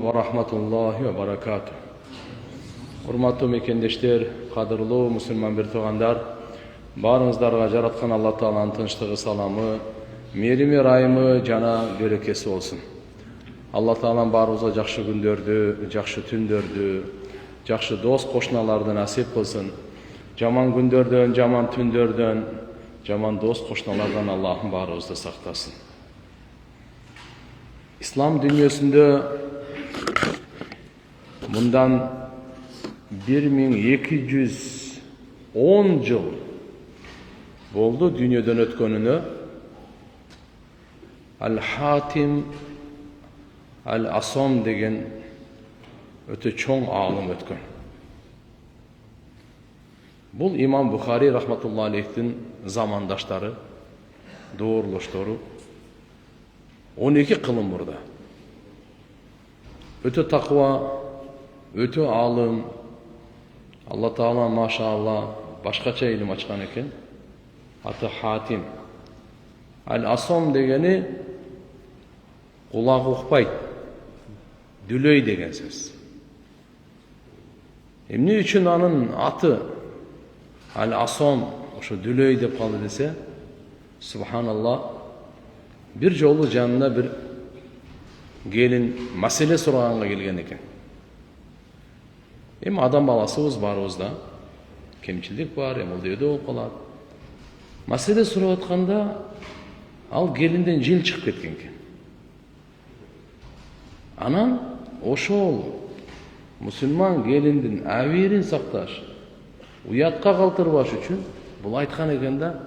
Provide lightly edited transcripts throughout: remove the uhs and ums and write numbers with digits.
wa rahmatullahi wa barakatuh. Урматтуу мекендештер, кадырлуу мусулман бир туугандар, баарыңыздарга жараткан Алла Тааланын тынчтыгы, саламы, мерими, райымы жана берекеси болсун. Алла Таалам баарыбызга жакшы күндөрдү, жакшы түндөрдү, жакшы дос кошуналарды насип кылсын. Жаман күндөрдөн, жаман түндөрдөн, жаман дос кошуналардан Аллахым баарыбызды сактасын. İslam dünyasında bundan 1210 yıl oldu dünyadan ötkönünü Al-Hatim Al-Asom degen öte çoğun ağlım ötkön. Бұл İmam Bukhari rahmetullahi aleyh'tin zamandaşları, doğruluşları 12 kılım burada. Öte takva, öte alım, Allah Teala maşallah başkaça ilim açkan eken. Atı Hatim. Al-Asom degeni kulak uqpayt, dülöy degen söz. Ne üçün anın atı Al-Asom, şu dülöy dep kaldı dese, Subhanallah, bir жолу жанына bir gelin mesele soranга келген екен. Адам баласыбыз барыбызда кемчилдик бар, ол жерде болуп калат. Маселе сурап атканда ал келинден жил чыгып кеткен экен. Анан ошол мусулман келиндин абийирин сакташ, уятка калтырбаш үчүн бул айткан экен да,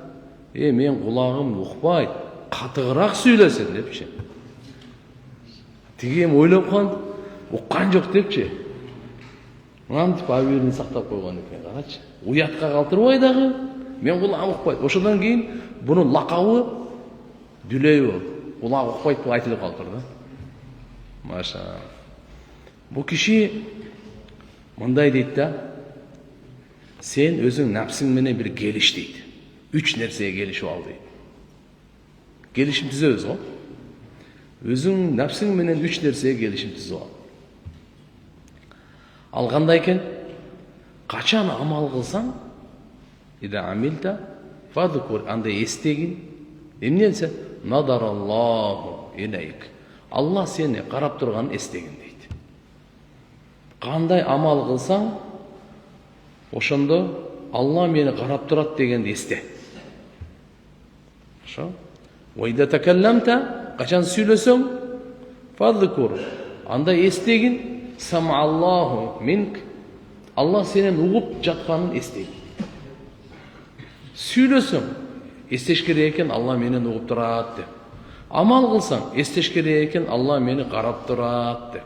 мен кулагым укпайт, катыгыраак сүйлөсүн депчи. Тиги эми ойлоп калды, уккан жок депчи. Мынтип абийирин сактап койгон экен, карачы. Уятка калтырбай дагы, мен кулагым укпайт. Ошондон кийин бунун лакабы Дүлөй болуп, кулагы укпайт деп айтылып калтырды. Маша. Бул киши мындай дейт да, сен өзүң напсың менен бир келиш дейт. 3 нерсеге келишип ал дейт. Gelişim tüzөбүз го. Өзүң напсың менен 3 нерсеге келишим түзүп ал. Ал кандай экен? Качан амал кылсаң, ида амилта фадкур, андай эстегин. Эмне десе? Надараллаху илейк. Алла сени карап турганын эстегин дейт. Кандай амал кылсаң, ошондо Алла мени карап турат дегенди эсте. Ошо. وإذا تكلمت قشان سيلسون فاذكر анда эстегин سمع الله منك Allah сенен угуп жатканын эстегин. Сүйлөсөң эстеш керек экен Алла менен угуп турат деп. Амал кылсаң эстеш керек экен Алла мени карап турат деп.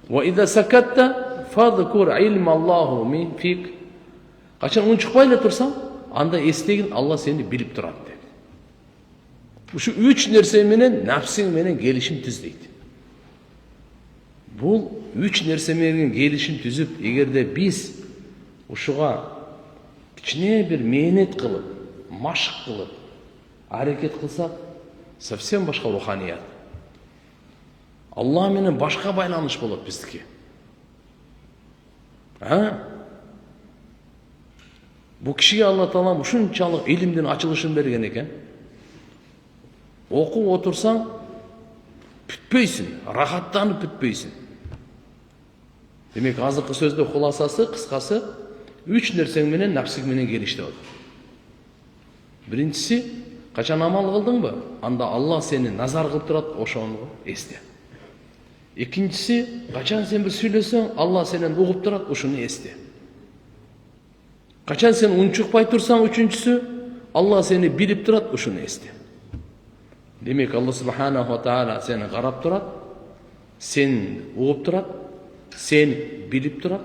وإذا سكت فاذكر علم الله من فيك качан унчукпай эле турсаң анда эстегин Алла сени билип турат деп. Şu 3 nerse менен напсың менен келишим түз дейт. Бул 3 nerse менен келишим түзүп, эгерде биз ушуга кичине бир мээнет кылып, машык кылып, аракет кылсак, совсем башка руханият. Алла менен башка байланыш болот биздики. Бул кишиге Алла Таалам ушунчалык илимдин ачылышын берген экен. Окуп отурсаң, бүтпөйсүн, рахаттанып бүтпөйсүн. Демек, азыркы сөздө куласасы, кыскасы, 3 нерсең менен напсың менен келишти болот. Биринчиси, качан амал кылдыңбы? Анда Алла сени назар кылып турат, ошону эсте. Экинчиси, качан сен бир сүйлөсөң, Алла сенен угуп турат, ошону эсте. Качан сен унчукпай турсаң, үчүнчүсү, Алла сени билип турат, ошону эсте. Демек, Алла Субханаху ва Таала сени карап турат, сен угуп турат, сен билип турат.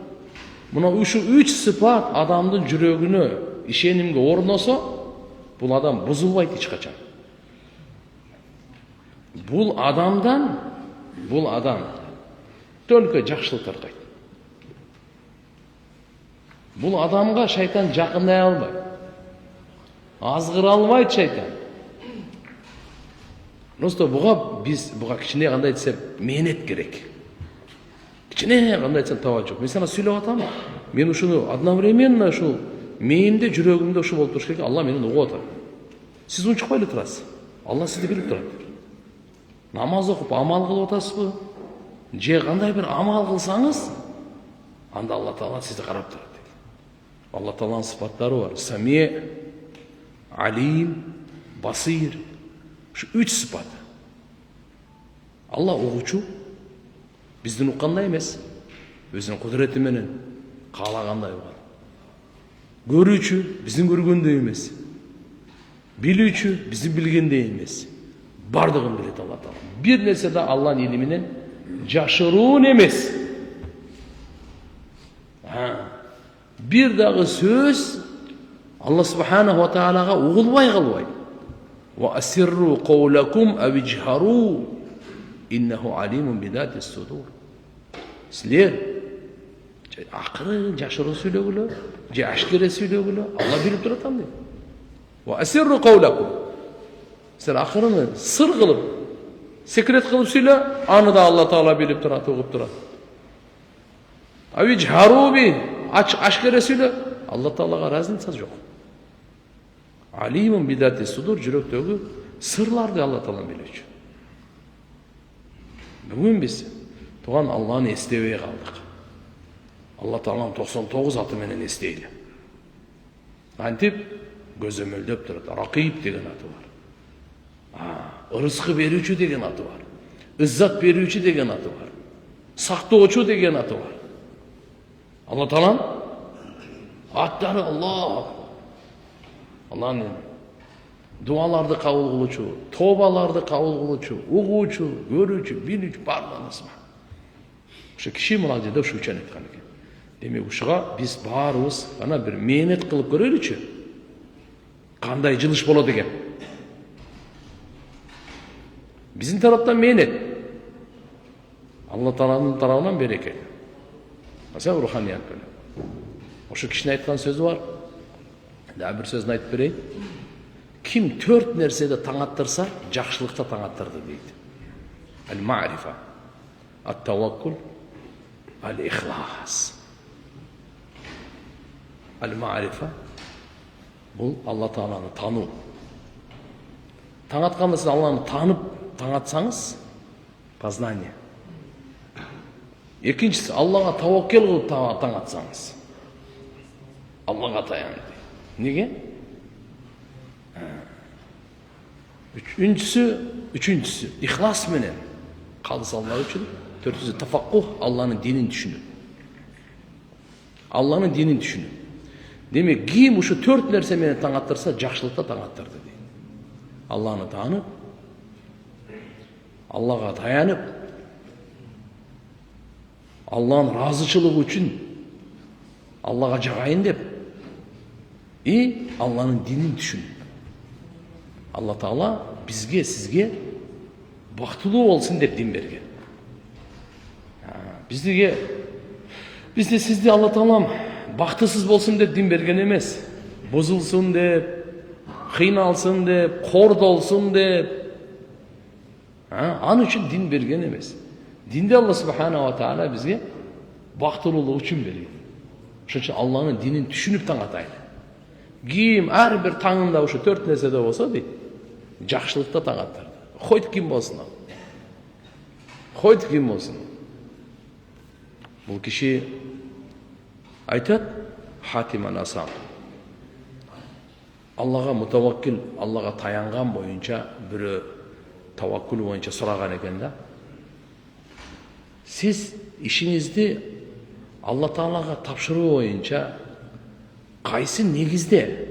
Мына ушу 3 сыпат адамдын жүрөгүнө, ишенимге орносо, бул адам бузулбайт эч качан. Бул адам только жакшылык таркайт. Бул адамга шайтан жакындай албайт. Азгыра албайт шайтан. Просто буга кичине кандай десем мээнет керек. кичине кандай айтсам таба жок. Мен сага сүйлөп атам. Мен ушуну одновременно ушул мээнимде, жүрөгүмдө ушу болуп туруш керек. Алла мени угуп атат. Сиз унчукпай эле турасыз. Алла сизди билип турат. Намаз окуп амал кылып атасызбы? Же кандай бир амал кылсаңыз, анда Алла Таала сизди карап турат. Алла Тааланын сыпаттары бар. Сами, Алим, Басир. Ушу 3 сыпат. Алла угучу, биздин уккандай эмес. Өзүнүн кудурети менен каалагандай угат. Көрүүчү, биздин көргөндөй эмес. Билүүчү, биздин билгендей эмес. Бардыгын билет Алла Таала. Бир нерсе да Алланын илиминен жашыруун эмес. Бир дагы сөз Алла Субханаху ва Таалага угулбай калбайт. Ва асирру қаулакум ав ижхару иннаху алимун бидати судур. Силер акырын жашыруу сүйлөгүлө, же ашкере сүйлөгүлө, Алла билип турат анда. Ва асирру қаулакум. Силер акырын сыр кылып, секрет кылып сүйлө, аны да Алла Таала билип турат, угуп турат. Ав ижхару би, ашкере сүйлө, Алла Таалага разница жок. Алимун бидати судур, жүрөктөгү сырларды Алла Таала билүүчү. Бүгүн биз туган Алланы эстебей калдык. Алла Тааланын 99 аты менен эстейли. Антип көзөмөлдөп турат. Ракиб деген аты бар. Ырыскы берүүчү деген аты бар. Ыззат берүүчү деген аты бар. Сактоочу деген аты бар. Алла Тааланын аттары Алланын дуаларды кабыл кылуучу, тобаларды кабыл кылуучу, угуучу, көрүүчү, билүүчү бардыгыбыз бар. Ошо киши мына жерде ушу үчүн айткан экен. Демек ушуга биз баарыбыз ана бир мээнет кылып көрөлүчү. Кандай жылыш болот экен? Биздин тараптан мээнет. Алла Тааланын тарабынан береке. Аса руханият менен. Ошо кишинин айткан сөзү бар. Дагы бир сөзүн айтып берейин. Ким 4 нерседе таң аттырса, жакшылыкта таң аттырды дейт. Ал-ма'рифа, ат-таваккул, ал-ихлас. Ал-ма'рифа бул Алла Тааланы тануу. Таң атканда сиз Алланы танып, таң атсаңыз, познание. Экинчиси, Аллага таваккул кылып таң атсаңыз, Аллага таянды. Неге? Үчүнчүсү, ихлас менен калыс Алла үчүн. Төртүнчүсү, тафаккух, Алланын динин түшүнүү. Алланын динин түшүнүү. Демек, ким ушу 4 нерсе менен таң аттырса, жакшылыкта таң аттырды дейт. Алланы таанып, Аллага таянып, Алланын разычылыгы үчүн Аллага жагайын деп, Алланын динин түшүнүп. Алла Таала бизге, сизге бактылуу болсун деп дин берген. Бизде сизди Алла Таалам бактысыз болсун деп дин берген эмес. Бузулсун деп, кыйналсын деп, кордолсун деп. Аны үчүн дин берген эмес. Динди Алла Субханаху ва Таала бизге бактылуулук үчүн берген. Ошон үчүн Алланын динин түшүнүп таң атайлы. Ким ар бир таңында ушу 4 нерседе болсо дейт, жакшылыкта таң аттырды. Хойт ким болсун ал. Хойт ким болсун. Бул киши айтат, Хатим ан-Насам. Аллага мутаваккил, Аллага таянган боюнча бирөө таваккул боюнча сураган экен да. Сиз ишиңизди Алла Таалага тапшыруу боюнча кайсы негизде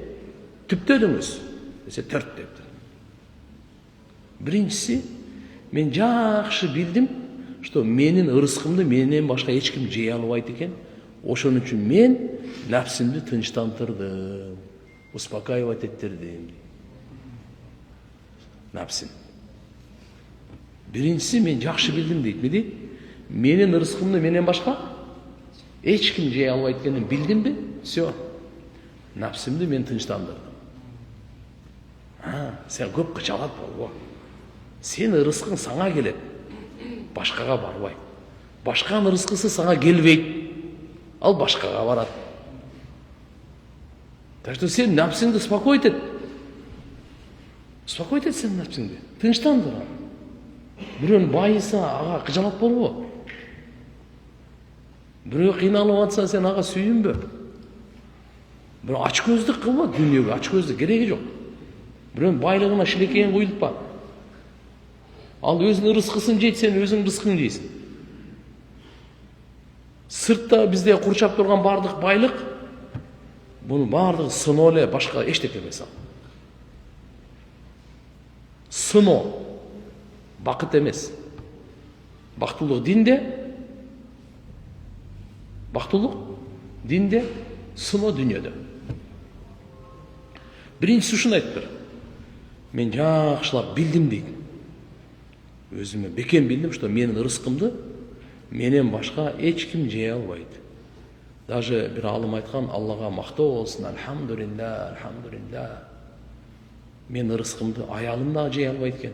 түптөдүңүз? Десе 4 дептир. Биринчиси, мен жакшы билдим, что менин ырыскымды менен башка эч ким жей албайт экен. Ошон үчүн мен нафсимди тынчтандырдым, успокаивать эттердим. Нафсим. Биринчиси, мен жакшы билдим дейт. Эмне? Менин ырыскымды менен башка эч ким жей албайт экенин билдимби? Всё. Нафсимди мен тынчтандырдым. Сен көп кычалат болбо. Сен ырыскың саңа келет, башкага барбайт. Башканын рызкысы сага келбейт. Ал башкага барат. Так что сен напсыңды успокойтет. Успокойтет сен напсыңды. Тынчтандыр. Бирөөнүн байыса ага кыжалат болбо. Бирөө кыйналып атса сен ага сүйүнбө. Бирөө ачкөздүк кылма дүйнөгө, ачкөздүк кереги жок. Бирөөнүн байлыгына шилекейин куюлтпа. Ал өзүнүн рызкысын жейт, сен өзүңүн рызкыңды жейсиң. Сыртта бизде курчап турган бардык байлык, бунун бардыгы сыноо эле, башка эчтеке эмес ал. Сыноо, бакыт эмес. Бактылык динде, сыноо дүйнөдө. Биринчиси ушуну айтып бер. Мен жакшылап билдим дейт. Өзүмө бекем билдим, что менин рызкымды менен башка эч ким жей албайт. Даже бир алым айткан, Аллага мактоо болсун, альхамдулилля. Менин рызкымды аялым дагы жей албайт экен.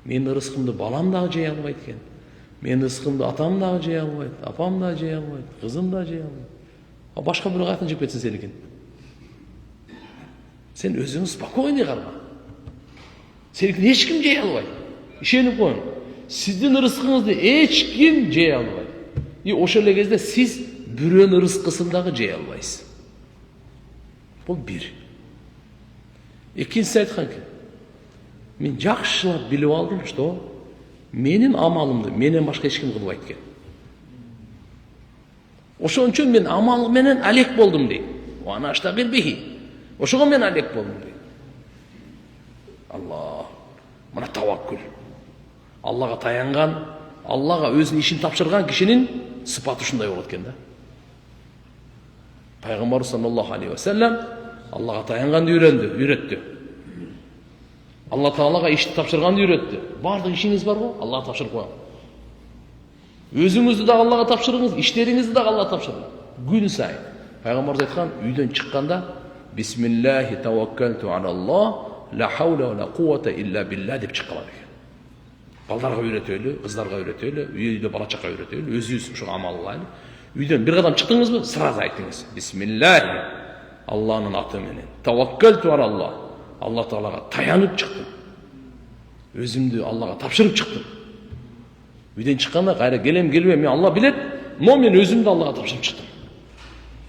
Менин рызкымды балам дагы жей албайт экен. Менин рызкымды атам дагы жей албайт, апам дагы жей албайт, кызым дагы жей албайт. А башка бирөө кайтын жеп кетсин сеники. Сен өзүңү спокойный карма. Сеникini эч ким жей албайт. Ишенип коюң. Сиздин рызкыңызды эч ким жей албайт. И ошол эле кезде сиз бирөөнүн рызкысын дагы жей албайсыз. Бул бир. Экинчиси айткан экен. Мен жакшылап билип алдым, что менин амалымды менен башка эч ким кылбайт экен. Ошон үчүн мен амал менен алек болдум дейт. Ана аштагил бихи. Ошого мен алек болдум дейт. Алла, мына таваккул. Аллага таянган, Аллага өзүнүн ишин тапшырган кишинин сыпаты ушундай болот экен да. Пайгамбар саллаллаху алейхи ва саллям Аллага таянганды үйрөттү. Алла Таалага ишти тапшырганды үйрөттү. Бардык ишиңиз бар го, Аллага тапшырып коюң. Өзүңүздү да Аллага тапшырыңыз, иштериңизди да Аллага тапшырыңыз. Күн сайын. Пайгамбарыбыз айткан, үйдөн чыкканда бисмиллахи таваккалту алаллах, ла хаула ва ла куввата илля билля деп чыккан экен. Балдарга үйрөтөлү, кыздарга үйрөтөлү, үйдө бала чакка үйрөтөлү, өзүбүз ушуга амал кылайлы. Үйдөн бир кадам чыктыңызбы, сразу айтыңыз. Бисмиллахи, Алланын аты менен. Таваккалту алаллах. Алла Таалага таянып чыктым. Өзүмдү Аллага тапшырып чыктым. Үйдөн чыкканда кайра келем келбейм, мен Алла билет, но мен өзүмдү Аллага тапшырып чыктым.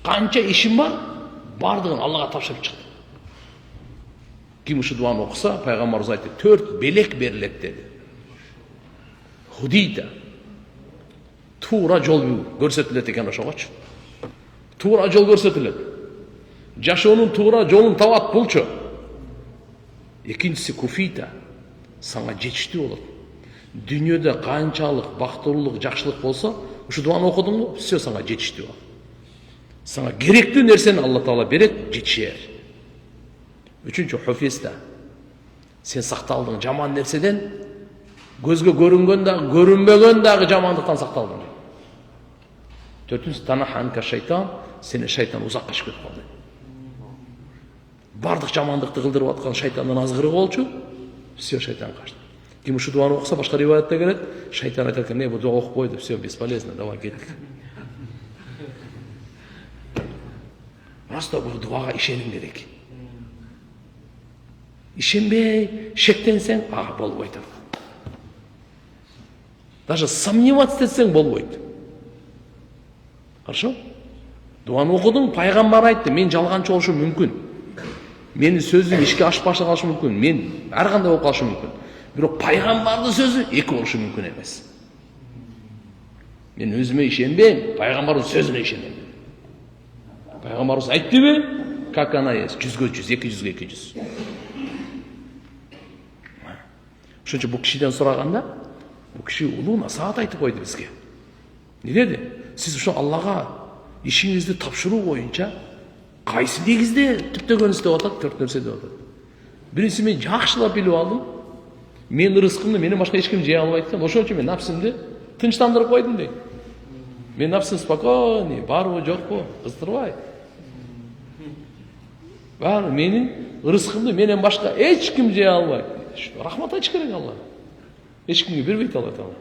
Канча ишим бар, бардыгын Аллага тапшырып чыктым. Ким ушу дуаны окуса, пайгамбарыбыз айтты, 4 белек берилет деди. Худита. Туура жол көрсөтүлөт экен ошогочу. Туура жол көрсөтүлөт. Жашоонун туура жолун табат булчу. Экинчиси куфита. Сага жетиштүү болот. Дүйнөдө канчалык бактылуулук, жакшылык болсо, ушу дуаны окудуңбу, все сага жетиштүү болот. Сага керектүү нерсени Алла Таала берет, жетишер. Үчүнчү хуфиста. Сен сакталдың жаман нерседен, көзгө көрүнгөн дагы, көрүнбөгөн дагы жамандыктан сакталдың. Төртүнчүсү танаханка шайтан, сени шайтан узакка чыгып калды. Бардык жамандыкты кылдырып аткан шайтандан азгыры болчу, все шайтан качты. Ким ушу дуаны окуса, башка риваятта келет, шайтан айтат экен, бул дуа окуп койду, все бесполезно, давай кеттик. Просто бул дуага ишениң керек. Ишенбей, шектенсең, болбойт. Даже сомневаться етсең болбойт. Хорошо? Дуаны окудуң, пайгамбар айтты, мен жалганчы болушум мүмкүн. Менин сөзүм ишке ашпашы калышы мүмкүн. Мен ар кандай болуп калышым мүмкүн. Бирок пайгамбардын сөзү эки болушу мүмкүн эмес. Мен өзүмө ишенбейм, пайгамбардын сөзүнө ишенем. Пайгамбарыбыз айттыбы? Как она есть? 100-100, 200-200. Ошончо бул кишиден сураганда, бул киши улуу насаат айтып койду бизге. Не деди? Сиз ошо Аллага ишиңизди тапшыруу боюнча кайсы негизде түптөгөн деп атат, 4 нерсе деп атат. Биринчиси мен жакшылап билип алдым. Менин рызкымды менен башка эч ким жей албайт экен. Ошон үчүн мен напсымды тынчтандырып койдум дейт. Мен напсым спокойный, барбы жокпу, кыздырбай. Бар менин рызкымды менен башка эч ким жей албайт. Рахмат айтыш керек Алла. Эч кимге бербейт Алла Таала.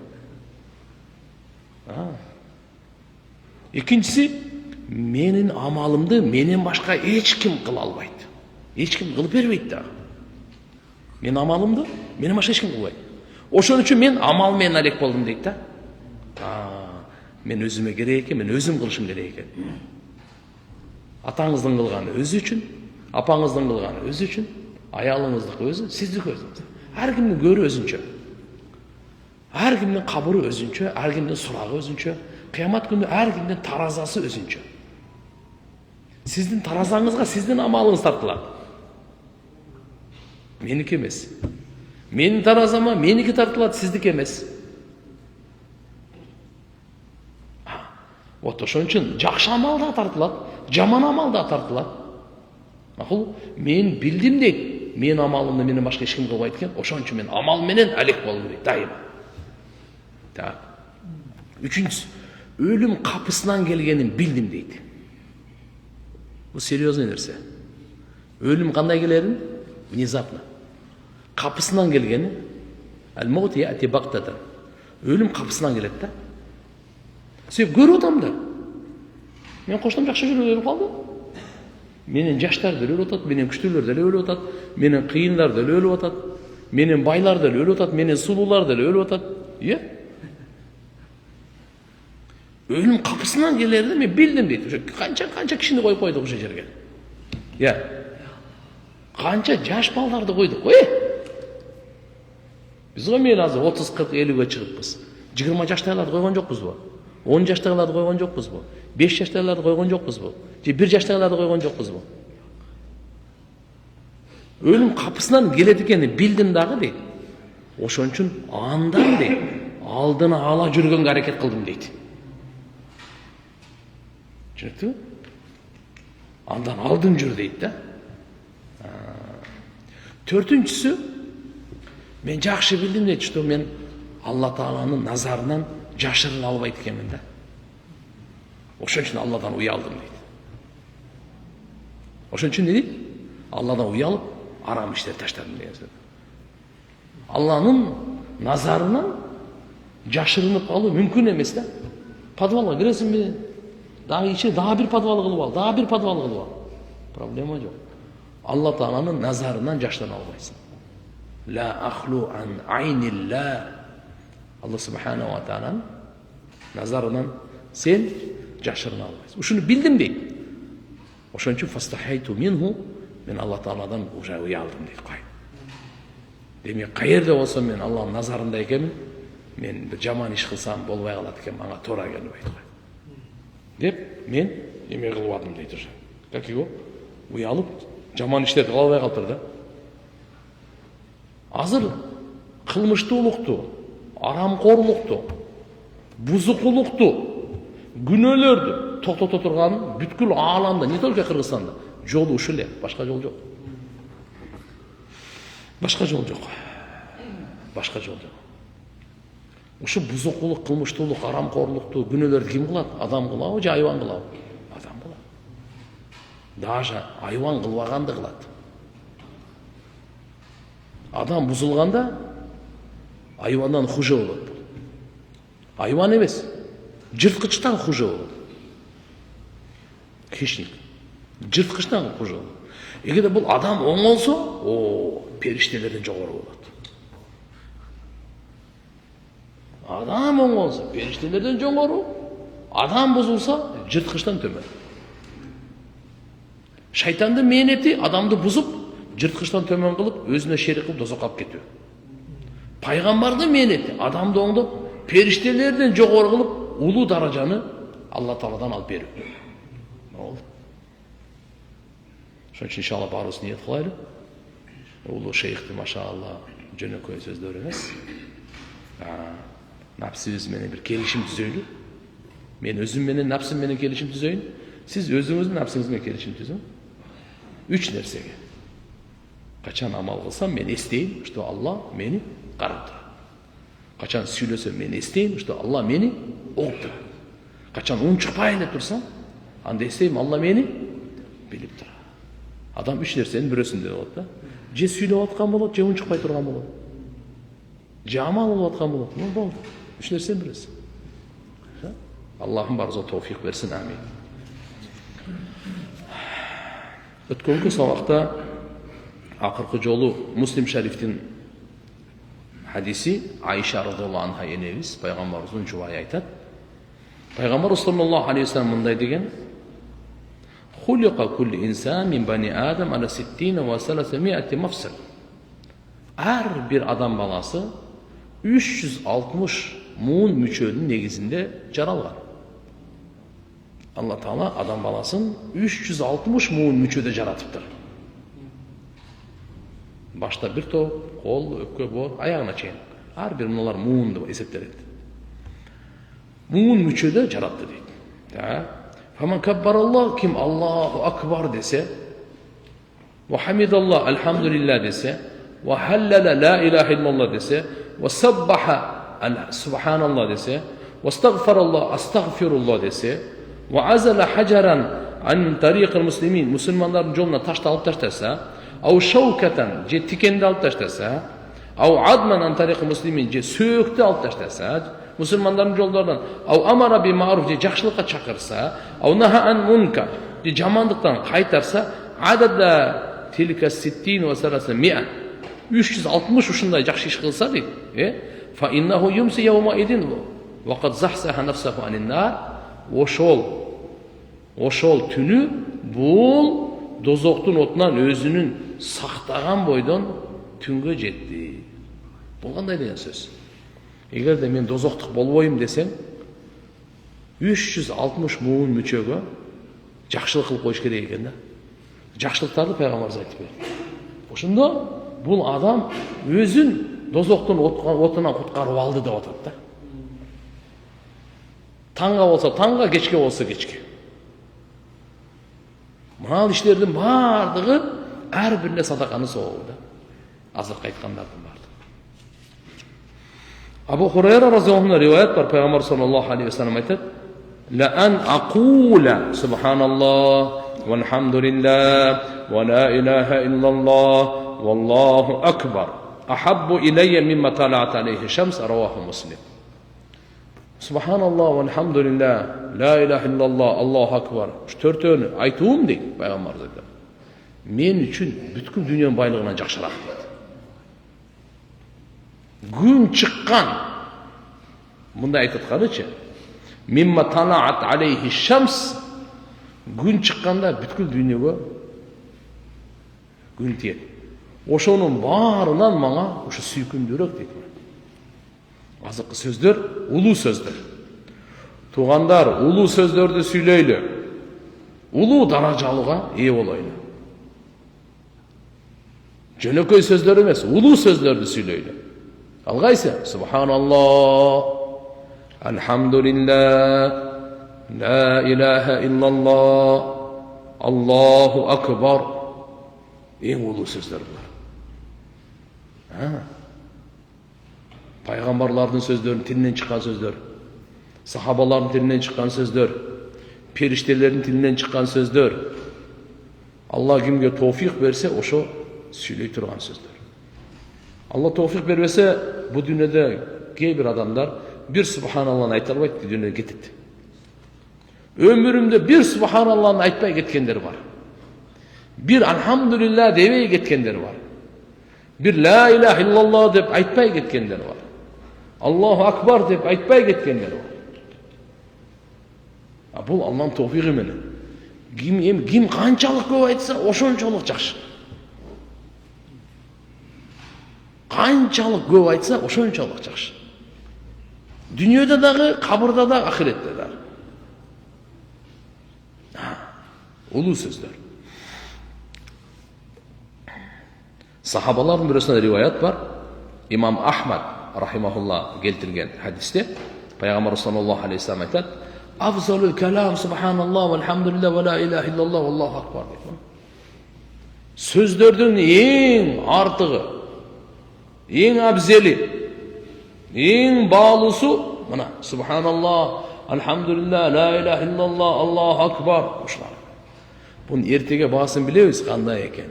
Экинчиси, менин амалымды менен башка эч ким кыла албайт. Эч ким кылып бербейт да. Мен амалымды менен башка эч ким кылбайт. Ошон үчүн мен амал менен алек болдум дейт да. Мен өзүмө керек экен, мен өзүм кылышым керек экен. Атаңыздын кылганы өзү үчүн, апаңыздын кылганы өзү үчүн, аялыңыздыкы өзү, сиздики өзүңүз. Ар кимдин көрү өзүнчө. Ар кимдин кабыры өзүнчө, ар кимдин сурагы өзүнчө. Кыямат күнү ар кимдин таразасы өзүнчө. Сиздин таразаңызга сиздин амалыңыз тартылат. Меники эмес. Менин таразама меники тартылат, сиздики эмес. Вот ошон үчүн жакшы амал да тартылат, жаман амал да тартылат. Макул, мен билдим дейт. Мен амалымды менен башка эч ким кылбайт экен. Ошон үчүн мен амал менен алек болдум дейт дайыма. Так. Үчүнчүсү, өлүм капысынан келгенин билдим дейт. Бул серьезный нерсе. Өлүм кандай келерин? Внезапно. Капысынан келгени, ал-маут яати бактатан. Өлүм капысынан келет да. Себеп көрүп атам да. Мен коштом жакшы жүрүп өлүп калды. Менен жаштар деле өлүп атат, менен күчтүүлөр деле өлүп атат, менен кыйындар деле өлүп атат, менен байлар деле өлүп атат, менен сулуулар деле өлүп атат. Өлүм капысынан келерди мен билдим дейт. Ошо канча кишини коюп койдук ошол жерге. Канча жаш балдарды койдук. Биз мен азыр 30, 40, 50ге чыгыппыз. 20 жаштайларды койгон жокпузбу? 10 жаштайларды койгон жокпузбу? 5 жаштайларды койгон жокпузбу? Же 1 жаштайларды койгон жокпузбу? Өлүм капысынан келет экенин билдим дагы дейт. Ошон үчүн андан дейт, алдына ала жүргөнгө аракет кылдым дейт. Түшүнүктүбү? Андан алдын жүр дейт да. Төртүнчүсү, мен жакшы билдим дейт, что мен Алла Тааланын назарынан жашырына албайт экенмин да. Ошон үчүн Алладан уялдым дейт. Ошон үчүн не дейт? Алладан уялып, арам иштерди таштадым деген сөз. Алланын назарынан жашырынып калуу мүмкүн эмес да. Подвалга киресиңби? Дагы ичи дагы бир подвал кылып ал, дагы бир подвал кылып ал. Проблема жок. Алла Тааланын назарынан жаштана албайсың. Ла ахлу ан айнилла. Алла субханаху ва тааланын назарынан сен жашырына албайсың. Ушуну билдим дейт. Ошон үчүн фастахайту минху, мен Алла Тааладан уже уялдым дейт. Демек каерде болсо мен Алланын назарында экенмин, мен бир жаман иш кылсам болбой калат экен, мага туура келбейт го. Деп мен эме кылып алдым дейт уже. Как его? Уялып, жаман иштерди кыла албай калыптыр да. Азыр кылмыштуулукту, арамкорлукту, бузукулукту, күнөөлөрдү токтото турган бүткүл ааламда, не только Кыргызстанда, жолу ушул эле, башка жол жок. Башка жол жок. Башка жол жок. Ушу бузукулук, кылмыштуулук, арамкорлукту, күнөөлөрдү ким кылат? Адам кылабы же айван кылабы? Адам кылат. Даже айван кылбаганды кылат. Адам бузулганда айвандан хуже болот. Айван эмес, жырткычтан хуже болот. Хищник. Жырткычтан хуже болот. Эгерде бул адам оңолсо, периштелерден жогору болот. Адам оңолсо, периштелерден жогору, адам бузулса, жырткычтан төмөн. Шайтандын мээнети адамды бузуп, жырткычтан төмөн кылып, өзүнө шерик кылып дозокко алып кетүү. Пайгамбардын мээнети адамды оңдоп, периштелерден жогору кылып, улуу даражаны Алла Тааладан алып берүү. Болду. Ошон үчүн иншалла баарыбыз ниет кылайлы. Улуу шейхти машаалла жөнөкөй сөздөр эмес. Напсибиз менен бир келишим түзөйлү. Мен өзүм менен напсым менен келишим түзөйүн. Сиз өзүңүздүн напсыңыз менен келишим түзөң. 3 нерсеге. Качан амал кылсам мен эстейм, что Алла мени карап турат. Качан сүйлөсөм мен эстейм, что Алла мени угуп турат. Качан унчукпай эле турсам, анда эстейм, Алла мени билип турат. Адам 3 нерсенин бирөөсүндө болот да. Же сүйлөп аткан болот, же унчукпай турган болот. Же амал кылып аткан болот. Болду. 3 нерсенин бирөөсү. Аллахым барымызға тауфиқ берсін, амин. Өткөнкү сабакта акыркы жолу Муслим шарифтин хадиси Айша радиаллаху анха энебиз пайгамбарыбыздын жубайы айтат. Пайгамбар саллаллаху алейхи вассалам мындай деген: "Хулиqa kullu insan min bani Adam ala 60 wa 300 mafsal." Ар бир адам баласы 360 муун мүчөнүн негизинде жаралган. Алла Таала адам баласын 360 муун мүчөдө жаратыптыр. Башта бир топ, кол, өпкө, боор, аягына чейин. Ар бир мыналар муун деп эсептелет. Муун мүчөдө жаратты дейт. Фаман каббараллах, ким Аллаху акбар десе, ва хамидаллах, алхамдулиллах десе, ва халлала ла илаха иллаллах десе, ва саббаха субханаллах десе, ва астагфараллах, астагфируллах десе, ва азала хаджаран ан тариқил муслимин, мусулмандардын жолуна ташты алып таштаса, ау шаукатан, же тикенди алып таштаса, ау адман ан тариқил муслимин, же сөөктү алып таштаса, мусулмандардын жолдорунан, ау амара би маруф, же жакшылыкка чакырса, ау наха ан мункар, же жамандыктан кайтарса, адада тилка 60 ва 300 360 ушундай жакшы иш кылса дейт, фа иннаху юмси яума идин ва кад захсаха нафсаху анин нар, ошол түнү бул дозоктун отунан өзүнүн сактаган бойдон түнгө жетти. Бул кандай деген сөз? Эгерде мен дозоктук болбойм десең, 360 муун мүчөгө жакшылык кылып коюш керек экен да. Жакшылыктарды пайгамбарыбыз айтып берди. Ошондо бул адам өзүн дозоктун отунан куткарып алды деп атат да. Таңга болсо таңга, кечке болсо кечке. Мына иштердин бардыгы ар бирине садаканы сообу да. Азыркы айткандардын бардыгы. Абу Хурайра разияллаху анху риваят бар, пайгамбар саллаллаху алейхи вассалам айтат: "Ла ан aqula субханаллах валхамдулиллах ва ла илаха иллаллах валлаху акбар ахаббу илайя мимма талаат алейхи шамс", раваху Муслим. Субханаллах валхамдулиллах ла илаха иллаллах аллаху акбар. Şu төртөөнү айтуум дейт пайгамбарыбыз айтат. Мен үчүн бүткүл дүйнөнүн байлыгынан жакшыраак дейт. Күн чыккан. Мындай айтып атканычы. Мимма талаат алейхи шамс. Күн чыкканда бүткүл дүйнөгө күн тиет. Ошонун баарынан мага ушу сүйкүмдүүрөөк дейт. Азыркы сөздөр улуу сөздөр. Туугандар, улуу сөздөрдү сүйлөйлү. Улуу даражалууга ээ болойлу. Жөнөкөй сөздөр эмес, улуу сөздөрдү сүйлөйлү. Ал кайсы? Субханаллах, алхамдулиллах, ла илаха иллаллах, аллаху акбар. Эң улуу сөздөр булар. Пайгамбарлардын сөздөрүн тилинен чыккан сөздөр, сахабалардын тилинен чыккан сөздөр, периштелердин тилинен чыккан сөздөр. Алла кимге тауфик берсе, ошо сүйлөй турган сөздөр. Алла тауфик бербесе, бу дүйнөдө кээ бир адамдар бир субханаллахны айта албайт, дүйнөдөн кетет. Өмүрүмдө бир субханаллахны айтпай кеткендер бар. Bir alhamdülillah debey ketkenler var. Bir la ilahe illallah dep aytpay ketkenler var. Allahu akbar dep aytpay ketkenler var. Bul Allah'ın tawfiqi menen. Kim kançalık көп aytsa, oşonçoluk jakşı. Kançalık көп aytsa, oşonçoluk jakşı. Dünyada dagı, kabırda da, ahirette de. Ulu sözler. Sahabaların birisinden rivayet var. İmam Ahmad rahimahullah keltirgen hadiste Peygamber sallallahu aleyhi ve sellem aytat: "Afzalul kelam subhanallah velhamdülillah ve la ilahe illallah vallahu akbar." Sözlerden en artığı, en abzeli, en bağlısı bana subhanallah, elhamdülillah, la ilahe illallah, allahu akbar. Bunun ertege bağısını biliyoruz kanday eken.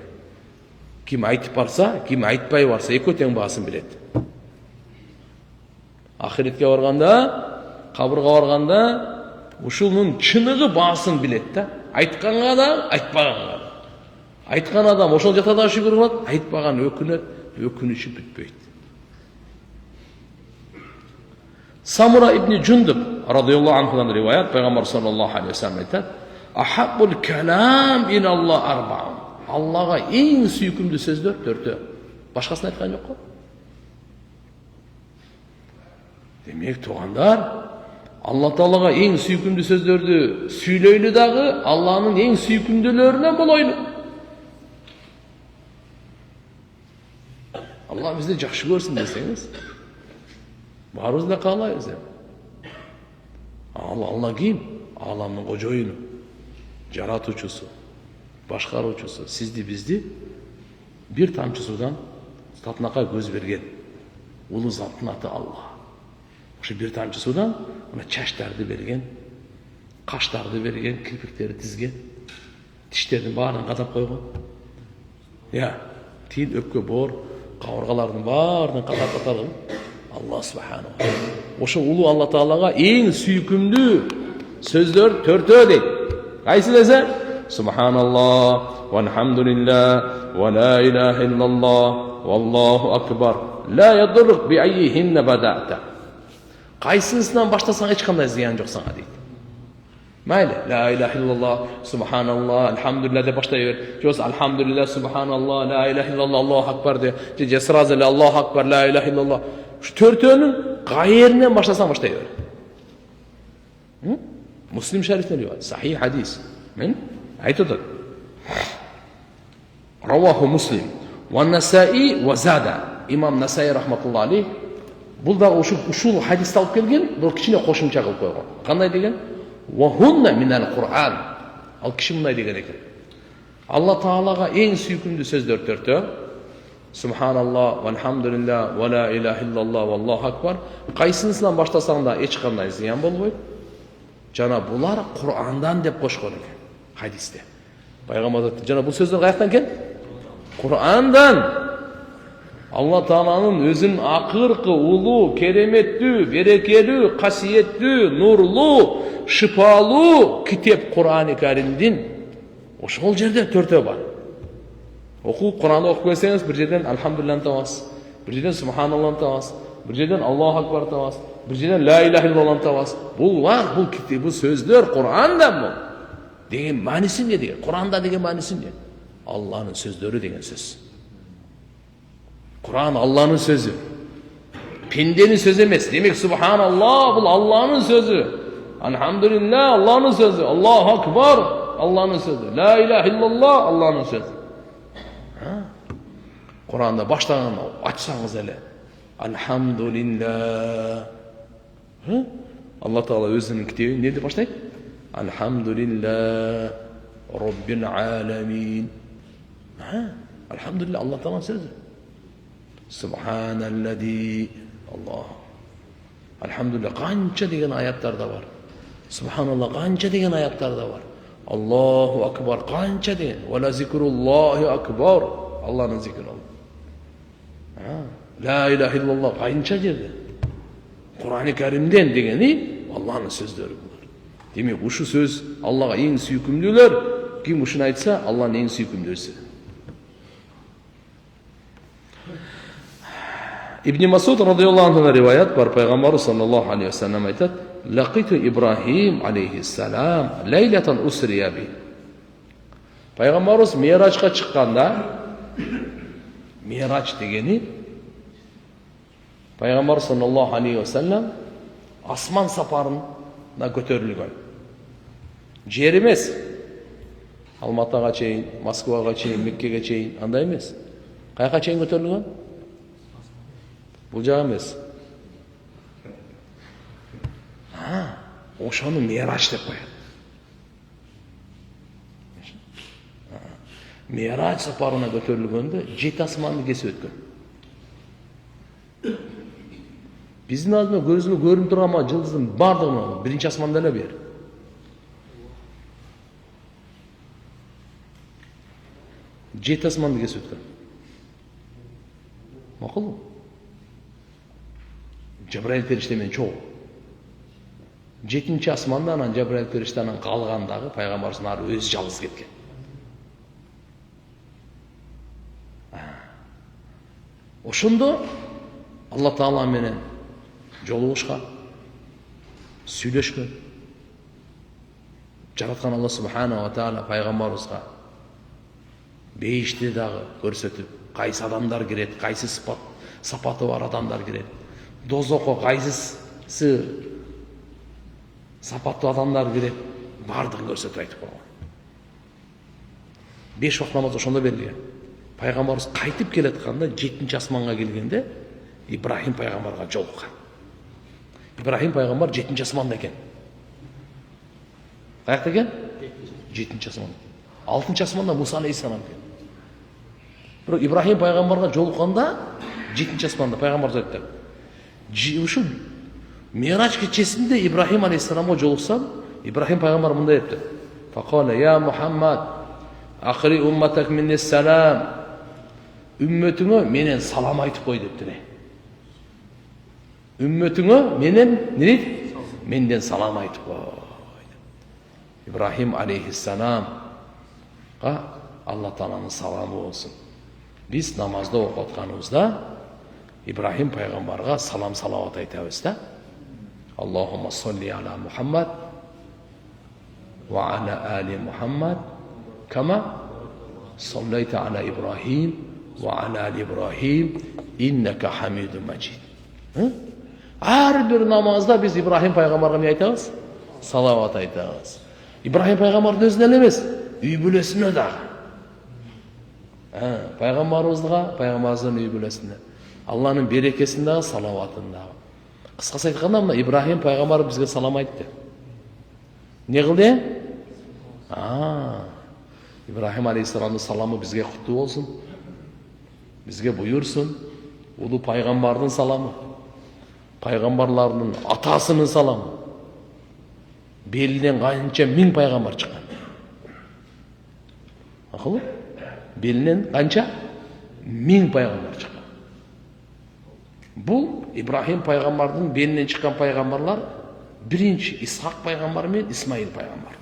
Kim aytıp varsa, kim aytpay varsa ekoten bağısını biledi. Ahiretke varganda, kabırga varganda ушунун чыныгы баасын билет да. Айтканга да, айтпаганга да. Айткан адам ошол жакта да шүгүр кылат, айтпаган өкүнөт, өкүнүшү бүтпөйт. Самура ибн Джундуб радıyallahu anhuдан риваят, пайгамбар саллаллаху алейхи ва саллям айтат: "Ахаббул калам иналлах арбаун." Аллага эң сүйкүмдүү сөздөр төртөө. Башкасын айткан жок го. Демек, туугандар, Алла Таалага эң сүйкүмдүү сөздөрдү сүйлөйлү дагы Алланын эң сүйкүмдүүлөрүнөн болойлу. Allah bizde жақсы көрсін десеңіз, барыбыз да каалайбыз. Алла ким? Аламның кожоюну, жаратуучусу, башкаруучусу, сизди бизди бир тамчы судан татынакка көз берген. Улуу заттын аты Алла. Ошо бир тамчы судан ана чачтарды берген, каштарды берген, кирпиктерди тизген, тиштердин баарын кадап койгон. Тил, өпкө, боор, кабыргалардын баарын кадап атарган Алла субханаху. Ошо улуу Алла Таалага эң сүйкүмдүү сөздөр төртөө дейт. Кайсы десе? Субханаллах, валхамдулиллах, ва ла илаха иллаллах, валлаху акбар. Ла ядуррук би аййихинна бадата. Кайсысынан баштасаң эч кандай зыян жок сага дейт. Майли, ла илаха иллаллах, субханаллах, алхамдулилlah деп баштай бер. Жос алхамдулилlah, субханаллах, ла илаха иллаллах, аллаху акбар де. Же сразу ла аллаху акбар, ла илаха иллаллах. Şu төртөөнүн кайеринен баштасаң баштай бер. Муслим шарифтен риваят, сахих хадис. Мен айтып. Раваху Муслим ва Насаи ва Зада. Имам Насаи рахматуллаху алейх бул да ушул хадисти алып келген, бул кичине кошумча кылып койгон. Кандай деген? Ва хунна минал Кур'ан. Ал киши мындай деген экен. Алла Таалага эң сүйкүмдүү сөздөр төртөө. Субханаллах, валхамдулиллах, ва ла илаха иллаллах, валлаху акбар. Кайсынысынан баштасаң да эч кандай зыян болбойт. Жана булар Кур'андан деп кошкон экен хадисте. Пайгамбар жана бул сөздөр каяктан экен? Кур'андан. Алла Тааланын өзүнүн акыркы, улуу, кереметтүү, берекелүү, касиеттүү, нурлуу, шифалуу китеп Кур'ани Каримдин ошол жерде төртөө бар. Кур'анды окуп көрсеңиз, бир жерден алхамдулиллахны табасыз, бир жерден субханаллахны табасыз, бир жерден Аллаху акбар табасыз, бир жерден ла илаха иллаллахны табасыз. Бул бар, бул китеп, бул сөздөр Кур'анда бул. Деген мааниси эмне деген? Кур'анда деген мааниси эмне? Алланын сөздөрү деген сөз. Kur'an Allah'ın sözü. Pindenin sözü emez. Demek Subhanallah bu Allah'ın sözü. Elhamdülillah Allah'ın sözü. Allahu Akbar Allah'ın sözü. La ilahe illallah Allah'ın sözü. Kur'an'da baştan açsanız hele. Elhamdülillah. Allah Teala özünün kitabı nerede başlayıp? Elhamdülillah Rabbil alemin. Elhamdülillah Allah Teala'nın sözü. Subhanalladzi Allah. Elhamdülillah kança degen ayatlarda var. Subhanallah kança degen ayatlarda var. Allahu akbar kança degen. Ve la zikrullahi akbar. Allah'ın zikri Allah. La ilahe illallah kança yerde. Kur'an-ı Kerim'den degeni Allah'ın sözleri bunlar. Demek bu şu söz Allah'a en süykümlüler. Kim uşunu aytsa Allah'ın en süykümlüsü. İbn Masud radıyallahu anh'dan rivayet var. Peygamber sallallahu aleyhi ve sellem aytat: "Laqitu İbrahim aleyhisselam leyleten usriya bi." Peygamberimiz Miraç'a çıkkanda, Miraç degeni Peygamber sallallahu aleyhi ve sellem asman saparına götürülgөн. Jer emes. Almatıga çeyin, Moskvaga çeyin, Mekke'ge çeyin, андай emес. Kayaka çeyin götürülgön? Бұл жағы емес. Ошоны Мирач деп коет. Мирач сапарына көтөрүлгөндө 7 асманды кесип өткөн. Биздин алдыда көзүнө көрүнүп турган жылдыздын бардыгы биринчи асманда эле бер. 7 асманды кесип өткөн. Макулбу? Cebrail periştemen çoğu. 7-ci асманда анан Жабраил периштанын калгандагы пайгамбарыбыздын ары өзү жалгыз кеткен. Ошондо Алла Таала менен жолугушкан, сүйлөшкөн. Жараткан Алла Субхана ва Таала пайгамбарыбызга бейишти дагы көрсөтүп, кайсы адамдар кирет, кайсы сапаты бар адамдар кирет, дозокко кайсысы сапаттуу адамдар кирет, бардыгын көрсөтүп айтып койгон. 5 вакыт намаз ошондо берилген. Пайгамбарыбыз кайтып келатканда 7-ci асманга келгенде Ибрахим пайгамбарга жолуккан. Ибрахим пайгамбар 7-ci асманда экен. Каякта экен? 7-ci асманда. 6-cı асманда Муса алейхиссалам экен. Бирок Ибрахим пайгамбарга жолукканда 7-ci асманда пайгамбар айтты. Ушу Мирач кечесинде Ибрахим алейхиссаламга жолуксам, Ибрахим пайгамбар мындай депти. Факала я Мухаммад, акри умматак минни салам. Үммөтүңө менен салам айтып кой депти. Үммөтүңө менен не дейт? Менден салам айтып кой. Ибрахим алейхиссаламга Алла Тааланын саламы болсун. Биз намазда окуп атканыбызда Ибрахим пайгамбарга салам салават айтабыз да. Аллахумма салли аля Мухаммад ва аля али Мухаммад кама саллайта аля Ибрахим ва аля али Ибрахим иннака хамидун маджид. Ар бир намазда биз Ибрахим пайгамбарга не айтабыз? Салават айтабыз. Ибрахим пайгамбардын өзүнө эмес, үй бүлөсүнө дагы. Пайгамбарыбыздын үй бүлөсүнө. Алланын берекесин дагы, салаватын дагы. Кыскасы айтканда, мына Ибрахим пайгамбар бизге салам айтты. Не кылды? Ибрахим алейхиссаламдын саламы бизге куттуу болсун. Бизге буйурсун. Улуу пайгамбардын саламы. Пайгамбарлардын атасынын саламы. Белинен канча 1000 пайгамбар чыккан. Акылы? Белинен канча 1000 пайгамбар чыккан. Бул Ибрахим пайгамбардын белинен чыккан пайгамбарлар биринчи Исхак пайгамбар менен Исмаил пайгамбар.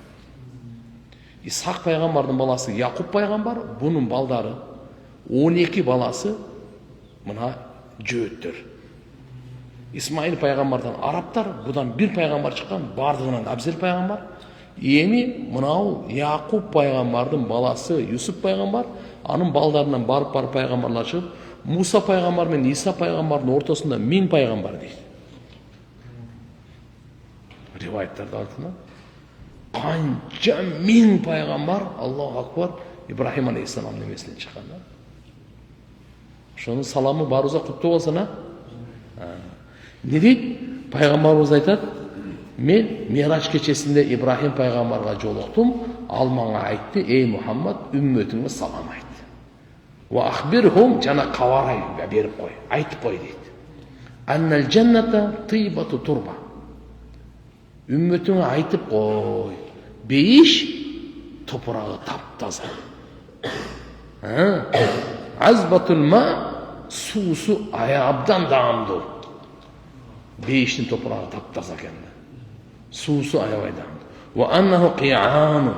Исхак пайгамбардын баласы Якуб пайгамбар, бунун балдары 12 баласы мына жөөттөр. Исмаил пайгамбардан арабтар, будан бир пайгамбар чыккан, бардыгынан Абзел пайгамбар. Эми мынау Якуб пайгамбардын баласы Юсуп пайгамбар, анын балдарынан барып пайгамбарлар чыгып, Муса пайгамбар менен Иса пайгамбардын ортосунда 1000 пайгамбар дейт. Риваяттарда айтылат. Канча 1000 пайгамбар, Аллаху акбар, Ибрахим алейхиссаламдын немесинен чыккан да. Ошонун саламы барыбызга куттуу болсун, Не дейт? Пайгамбарыбыз айтат, мен Мирач кечесинде Ибрахим пайгамбарга жолуктум, ал мага айтты, ey Мухаммад, үммөтүңө салам айт. Ва ахбирхум, жана кабар берип кой, айтып кой дейт. Аннал джанната тыйбату турба. Үммөтүңө айтып кой, бейиш топурагы таптаза. Азбатул ма, суусу абдан даамдуу. Бейиштин топурагы таптаза экен. Суусу аябай даамдуу. Ва аннаху қи'ану.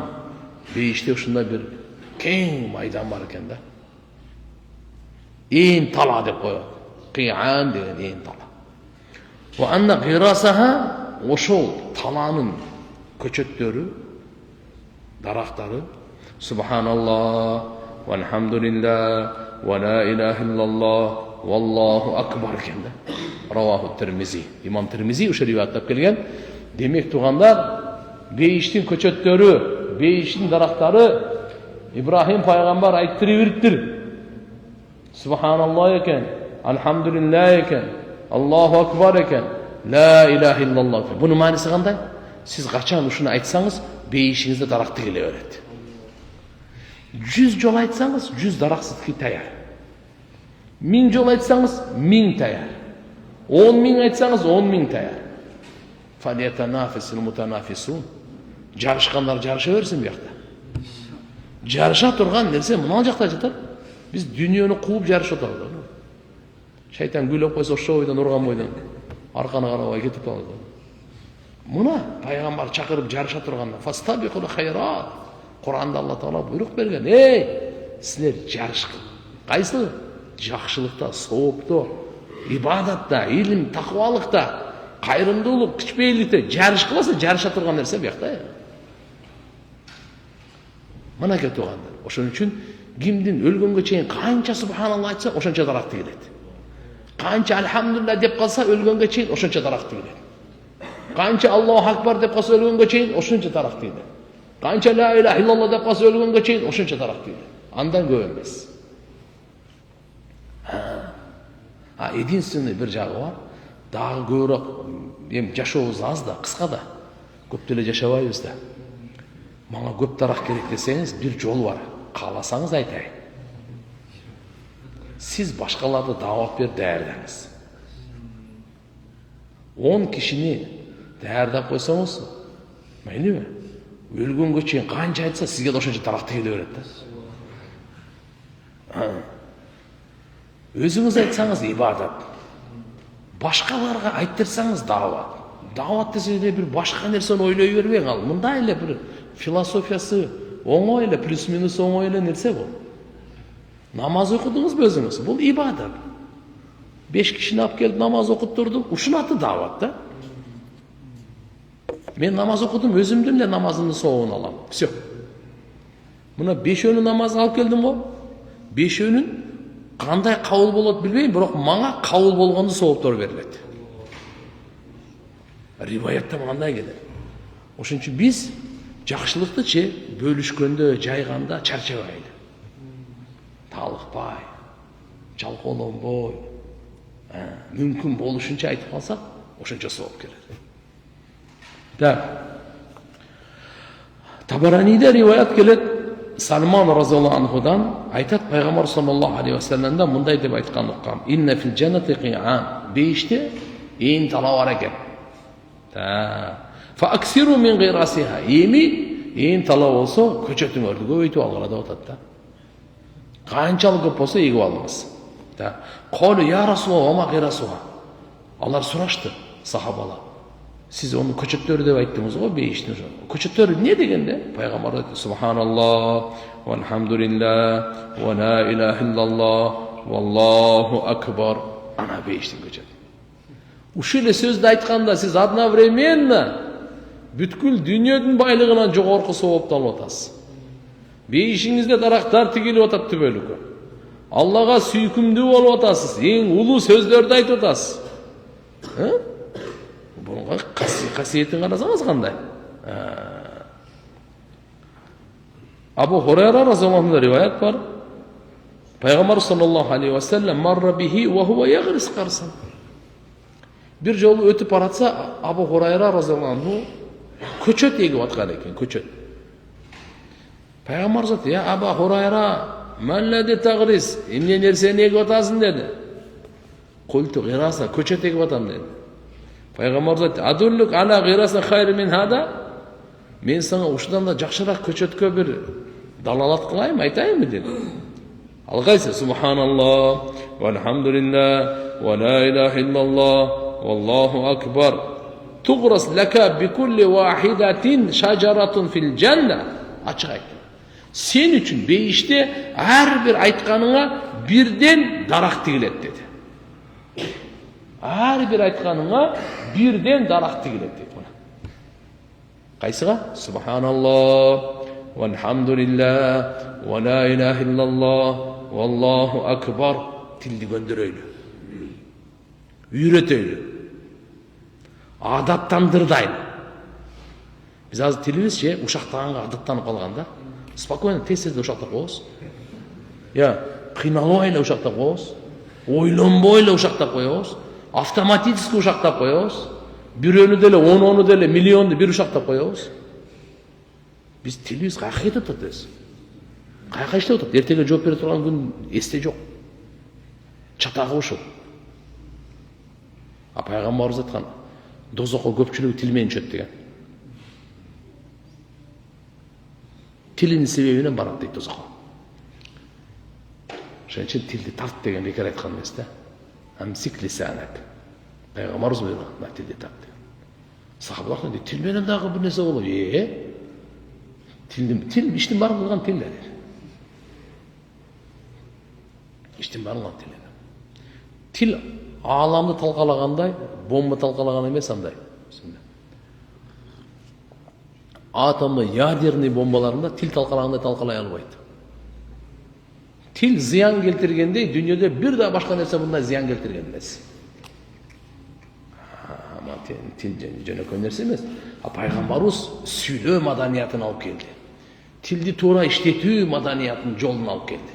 Бейиште ушундай бир кең майдан бар экен да. Ээн тала деп коет. Қи'ан деген ээн тала. Ва анна гирасаха, ошол таланын көчөттөрү, дарактары, Субханаллах, вальхамдулиллах, ва ла илаха иллаллах, валлаху акбар экен да. Раваху Тирмизи. Имам Тирмизи ошо риwayаттап келген. Демек тугандар, бейиштин көчөттөрү, бейиштин дарактары Ибрахим пайгамбар айттырып бериптир. Субханаллах экен, алхамдулиллах экен, Аллаху акбар экен, ла илаха иллаллах экен. Бунун мааниси кандай? Сиз качан ушуну айтсаңыз, бейишиңизде даракты келе берет. 100 жол айтсаңыз, 100 дарак сизге таяр. 1000 жол айтсаңыз, 1000 таяр. 10.000 айтсаңыз, 10.000 таяр. Фалиятанафисул мутанафисун. Жарышкандар жарыша берсин буякта. Жарыша турган нерсе мына жакта жатат. Биз дүйнөнү кууп жарышып атабыз. Шайтан күлөп койсо ошо бойдон урган бойдон арканы карабай кетип калат. Мына пайгамбар чакырып жарыша турганда фастабиқул хайрат. Куранда Алла Таала буйрук берген. Силер жарышкын. Кайсы? Жакшылыкта, соопто, ибадатта, илим, таквалыкта, кайрымдуулук, кичпейликте жарыш кылса, жарыша турган нерсе биякта. Мынакей туугандар. Ошон үчүн кимдин өлгөнгө чейин канча субханалла айтса, ошончо даракты келет. Канча альхамдулилля деп калса, өлгөнгө чейин ошончо даракты келет. Канча Аллаху акбар деп калса, өлгөнгө чейин ошончо даракты келет. Канча ла иляха иллаллах деп калса, өлгөнгө чейин ошончо даракты келет. Андан көп эмес. Единственный bir жагы бар. Дагы көбүрөөк жашообуз аз да, кыска да. Көп деле жашабайбыз да. Мага көп дарак керек десеңиз, бир жол бар. Кааласаңыз айтайын. Сиз башкаларды даават берип даярдаңыз. 10 кишини даярдап койсоңуз, мейлиби? Өлгөнгө чейин канча айтса, сизге да ошончо даракты келе берет да. Өзүңүз айтсаңыз ибадат. Башкаларга айттырсаңыз даават. Даават десеңиз бир башка нерсени ойлой бербең ал. Мындай эле бир философиясы оңой эле, плюс-минус оңой эле нерсе бул. Намаз окудуңузбу өзүңүз? Бул ибадат. 5 кишини алып келип намаз окуттурдум. Ушунун аты даават да. Мен намаз окудум, өзүмдүн эле намазымдын соогун алам. Всё. Мына 5өөнүн намазын алып келдим го. 5өөнүн кандай кабыл болот билбейм, бирок мага кабыл болгондо сооптор берилет. Риваятта мындай келет. Ошон үчүн биз жакшылыкты бөлүшкөндө, жайганда чарчабайлы. Талыкпай, жалкоолонбой, мүмкүн болушунча айтып калсак, ошончо сооп келет. Табараниде риваят келет. Salman razıyallahu anhudan aytat Peygamber sallallahu aleyhi ve sellem'den bunday deb aytgan uqqam. Inna fil jannati qi'an. Beyişte in talavar eken. Fa aksiru min ghirasiha. Yemi in talav olsa köçötün ördü көбөйтүп algıla da otat da. Kançalık көп bolsa egip alыңыз. Qalu ya Rasulullah ma ghirasuha. Алар сурашты сахабалар. Siz onu köçöttörü деп айттыңыз го, бейиштин. Köçöttörü не дегенде? Пайгамбар айтты: Subhanallah, walhamdulillah, wa la ilaha illallah, wallahu akbar. Ana бейиштин köçötü. Ушул эле сөздү айтканда сиз одновременно бүткүл дүйнөдүн байлыгынан жогорку соопту алып атасыз. Бейишиңизде дарактар тигилип атат түбөлүккө. Аллага сүйкүмдүү болуп атасыз. Эң улуу сөздөрдү айтып атасыз. Bunga kasiyetini qarasаңыз qanday? Abu Hurayra radhiyallohu anhu rivayet var. Peygamber sallallahu aleyhi ve sellem marra bihi ve huve yagris qarsan. Bir jolu ötüp baratsa Abu Hurayra radhiyallohu anhu köçöt egip atkan eкен, köçöt. Peygamber zati ya Abu Hurayra malladi tagris, emne nerseni egip atasın dedi. Qultu ghirasa, köçöt egip atam dedi. Peygamber zati adulluk ala ghirasa khayr min hada. Men sana uşudan da jakşırak köçötkö bir dalalat kılayım, aytayım mı dedi. Algaysa subhanallah, velhamdülillah, ve la ilahe illallah, vallahu akbar. Tuğras laka bi kulli vahidatin şacaratun fil cennet. Açık aytı. Sen üçün beyişte her bir aytkanına birden darak tigilet dedi. Her bir aytkanına birden darak tigilet dedi. Qaysiga? Subhanallah, velhamdülillah, ve la ilahe illallah, vallahu akbar. Tildi göndөрөйлү. Үйрөтөйлү. Адаттандырдайлы. Biz azı tilimiz uşaqtağınға adаттанып қалғанда, спокойно тез-тезде ушақта қоғыз. Қиналуайлы ушақта қоғыз. Ойланбойлы ушақта қоғыз. Автоматически ушақта қоғыз. Бирөөнү деле, onu деле, миллионду бир ушақта қоғыз. Biz tilimiz қайқа кетіп тұрдыз. Қайқа іштеп отырды. Ертеге жооп бере тұрған күн есте жоқ. Чатағы ушул. Пайғамбарыбыз айтқан, дозаққа көпчүлүгү тилмен чөт деген. Тилинин себебинен барат дейт дозаққа. Ошон үчүн тилди тарт деген бекер айткан эмес да. Амсик лисанак. Пайгамбарыбыз буйруган, тилди тарт деген. Сахабалар дейді, тіл менен дағы бір нәрсе болады. Тіл іштің барын қылған тіл дейді. Іштің барын қылған тіл. Тіл аламды талқалағандай, бомба талқалаған емес андай. Атомный ядерный бомбаларында тіл талқалағандай талқалай албайды. Тіл зиян келтіргендей, дүниеде бір да башқа нәрсе бұндай зиян келтірген емес. Тіл жөнөкөй нәрсе емес. Пайғамбарымыз сүйлөө маданиятын алып келді. Тілді тура иштетүү маданиятын жолын алып келді.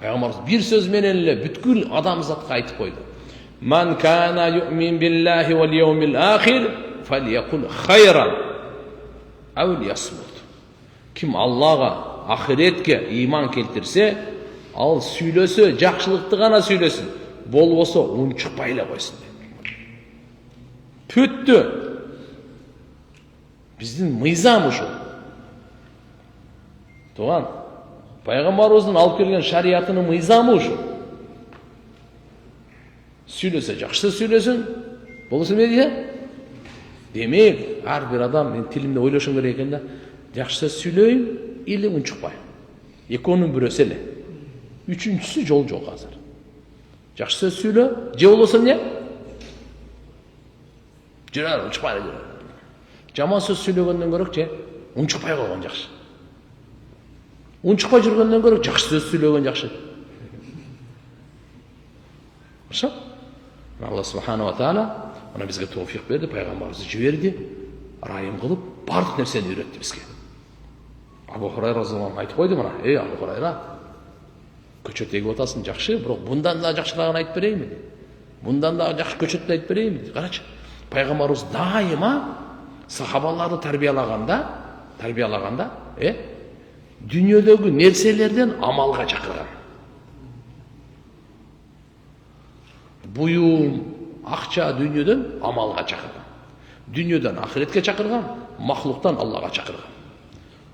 Пайғамбарымыз bir сөз менен эле бүткүл адамзатка айтып койду. Ман кана юъмин биллахи вал яумил ахир фальякул хайран ау лиясмут. Ким Аллага, ахиретке иман келтирсе, ал сүйлөсө, жакшылыкты гана сүйлөсүн. Болбосо унчукпай эле койсун. Бүттү. Биздин мыйзам ушу. Туган, пайгамбарыбыздын алып келген шариятынын мыйзамы ушу. Сүйлөсө, жакшы сүйлөсүн. Болбосо эмне дейт? Демек, ар бир адам мен тилимде ойлошум керек экен да, жакшы сүйлөйм или унчукпай. Экөөнүн бирөөсү эле. Үчүнчүсү жол жок азыр. Жакшы сүйлө, же болбосо эмне? Жүрөр, унчукпай эле жүрөр. Жаман сөз сүйлөгөндөн көрөк же, унчукпай койгон жакшы. Унчукпай жүргөндөн көрөк жакшы сөз сүйлөгөн жакшы. Ошо? Алла субханаху ва таала ана бизге товфик берди, пайгамбарыбызды жиберди, райым кылып, бардык нерсени үйрөттү бизге. Абу Хурайра разыяллаху айтып койду мына, Абу Хурайра, көчөт эгип атасың жакшы, бирок мындан да жакшыраагын айтып берейинби? Мындан да жакшы көчөттү айтып берейинби? Карачы, пайгамбарыбыз дайыма сахабаларды тарбиялаганда, дүниедегі нерселерден амалға чакырган. Буюм, акча дүниеден амалға чакырган. Дүниеден ахиретке чакырган, махлуктан Аллага чакырган.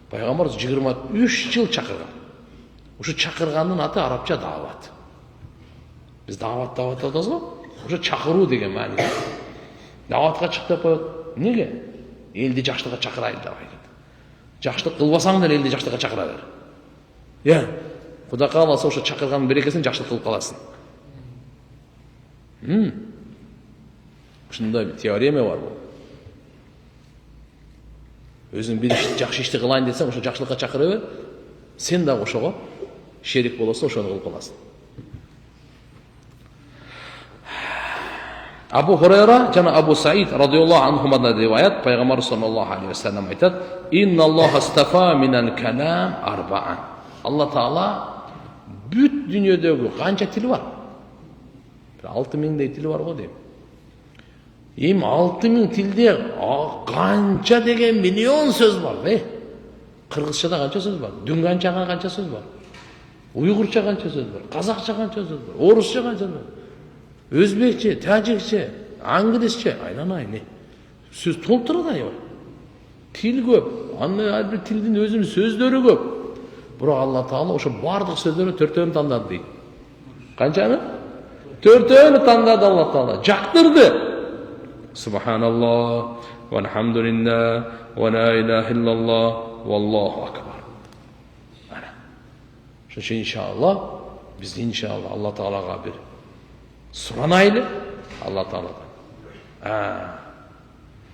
Пайгамбарыбыз 23 жыл чакырган. Ушу чакыргандын аты арабча дават. Биз дават атабыз го? Ушу чакыруу деген маани. Даватка чык деп коет. Неге? Элди жакшылыкка чакырайын деп айтат. Жакшылык кылбасаң деле элди жакшылыкка чакыра бер. Кудай кааласа ошо чакырганын берекесин жакшылык кылып каласың. Ушундай бир теорема бар бул. Өзүң бир жакшы ишти кылайын десең, ошо жакшылыкка чакыра бер. Сен дагы ошого шерик болосуң, ошону кылып каласың. Абу Хурайра жана Абу Саид радиаллаху анхумадан риваят, пайгамбар саллаллаху алейхи ва саллям айтат: "Инналлаха астафа минал калам арбаан." Алла Таала бүт дүниедегі канча тил бар? 6000 тил бар го дейм. 6000 тилде канча деген миллион сөз бар, Кыргызчада канча сөз бар? Дүнганчага канча сөз бар? Уйгурча канча сөз бар? Казакча канча сөз бар? Орусча канча сөз бар? Өзбекче, тажикче, англисче, айланайын. Сөз толтырады аябай. Тил көп. Ар бир тилдин өзүнүн сөздөрү көп. Бирок Алла Таала ошо бардык сөздөрдүн 4-өн тандады дейт. Канчаны? 4-өн тандады Алла Таала. Жактырды. Субханаллах, вальхамдулиллах, ва ла илаха иллаллах, валлаху акбар. Ошо иншаллах, биз иншаллах Алла Таалага бир суранайлы, Алла Тааладан.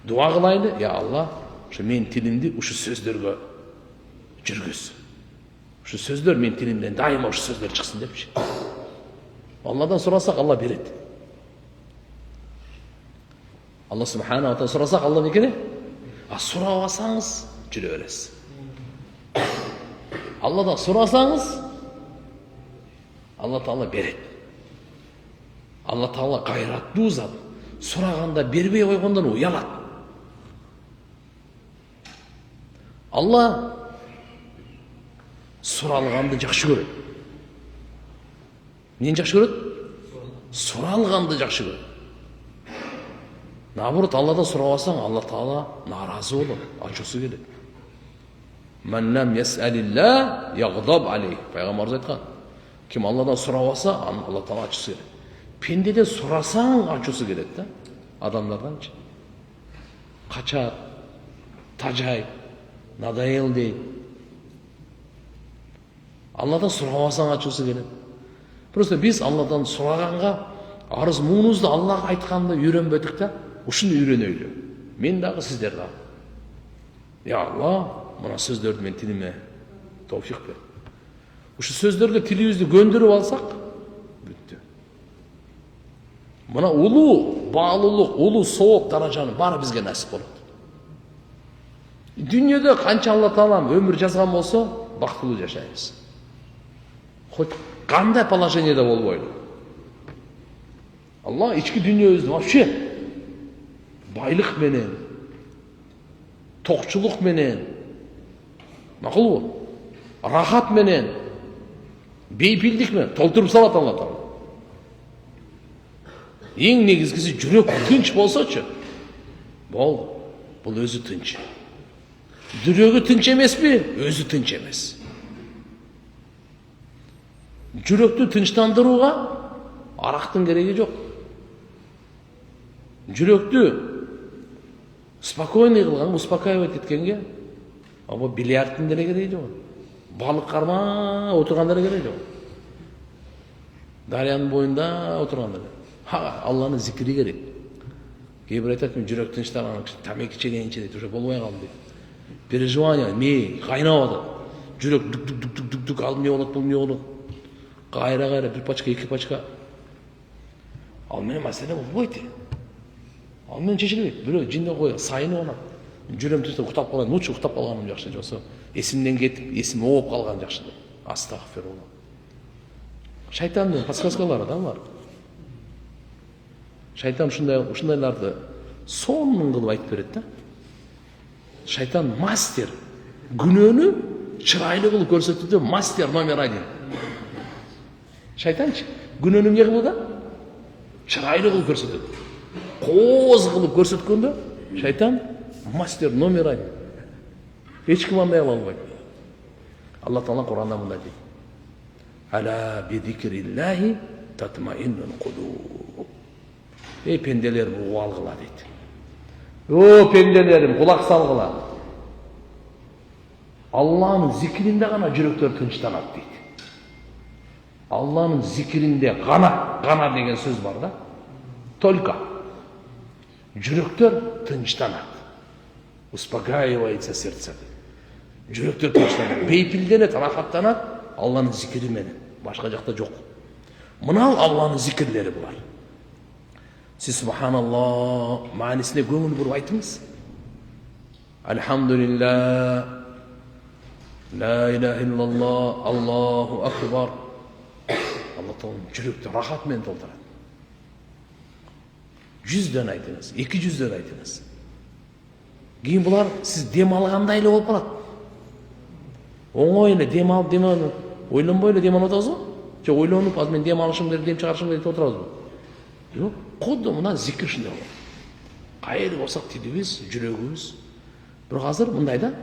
Дуа кылайлы, я Алла, ошо мен тилимди ушу сөздөргө жүргүз. Ушу сөздөр мен тилимден дайыма ушу сөздөр чыксын депчи. Алладан сурасак Алла берет. Алла субханаху ва таала сурасак Алла некене? Сурабасаңыз жүрө бересиз. Алладан сурасаңыз Алла Таала берет. Алла Таала кайраттуу зат. Сураганда бербей койгондон уялат. Алла суралганды жакшы көрөт. Эмнени жакшы көрөт? Суралганды жакшы көрөт. Наоборот, Алладан сурабасаң, Алла Таала наразы болот, ачуусу келет. Ман лам ясалилла ягдаб алейх. Пайгамбарыбыз айткан. Ким Алладан сурабаса, Алла Таала ачуусу келет. Пендеден сурасаң ачуусу келет да, адамдарданчы. качат, тажайт, надоел дейт. Алладан сурабасаң ачуусу келет. Просто биз Алладан сураганга арыз муунубузду Аллага айтканды үйрөнбөдүк да, ушуну үйрөнөйлү. Мен дагы, сиздер дагы. Я Алла, мына сөздөрдү мен тилиме товфик бер. Ушу сөздөрдү тилибизди көндүрүп алсак, бүттү. Мына улуу баалуулук, улуу сооп даражаны баары бизге насип болот. Дүйнөдө канча Алла Таалам өмүр жазган болсо, бактылуу жашайбыз. Хоть кандай положениеде болбойлу. Алла ички дүйнөбүздү вообще байлык менен, токчулук менен, макулбу? Рахат менен, бейпилдик менен толтуруп салат Алла Таала. Эң негизгиси жүрөк тынч болсочу, болду. Бул өзү тынч. Жүрөгү тынч эмеспи? Өзү тынч эмес. Жүрөктү тынчтандырууга арактын кереги жок. Жүрөктү спокойный кылган, успокаивать эткенге аба бильярдтын деле кереги жок. Балык карма отургандар кереги жок. Дарыянын боюнда отургандар. Алланын зикри керек. Кээ бир айтат, мен жүрөк тынчтаган, тамеки чегенче дейт, уже болбой калды дейт. Переживание, мээ кайнап атат. Жүрөк дук ал эмне болот, бул эмне болот? Кайра бир пачка, эки пачка. Ал менен маселе болбойт. Ал менен чечилбейт. Бирөө жинде коюп, сайынып анат. Жүрөм тынчта уктап калайын, лучше уктап калганым жакшы, жоксо эсимден кетип, эсим ооп калган жакшы деп. Астагфирулла. Шайтандын подсказкалары да бар. Шайтан ушундайларды сонун кылып айтып берет да. Шайтан мастер. Күнөөнү чырайлуу кылып көрсөтүүдө мастер номер 1. Шайтанчы күнөөнү эмне кылуу да? Чырайлуу кылып көрсөтөт. Кооз кылып көрсөткөндө шайтан мастер номер 1. Эч ким андай ала албайт. Алла Таала Кур'анда мындай дейт. Ала би зикриллахи татмаиннул кулуб. Эй пенделер, угуп алгыла дейт. О пенделерим, кулак салгыла. Алланын зикиринде гана жүрөктөр тынчтанат дейт. Алланын зикиринде гана деген сөз бар да. Только жүрөктөр тынчтанат. Успокаивается сердце. Жүрөктөр тынчтанат. Бейпилденет, рахаттанат Алланын зикири менен. Башка жакта жок. Мына Алланын зикирлери булар. Сиз субханаллах маанисине көңүл буруп айтыңыз. Альхамдулилlah, ла иляха иллаллах, Аллаху акбар. Алла Таала жүрөктү рахат менен толтурат. 100дөн айтыңыз, 200дөн айтыңыз. Кийин булар сиз дем алгандай эле болуп калат. Оңой эле дем алып, ойлонбой эле дем алып атабызбы? Же ойлонуп, азыр мен дем алышым керек, дем чыгарышым керек деп отурабызбы? Жок, кодо мына зикир ушундай болот. Кайер болсак тилибиз, жүрөгүбүз. Бирок азыр мындай да.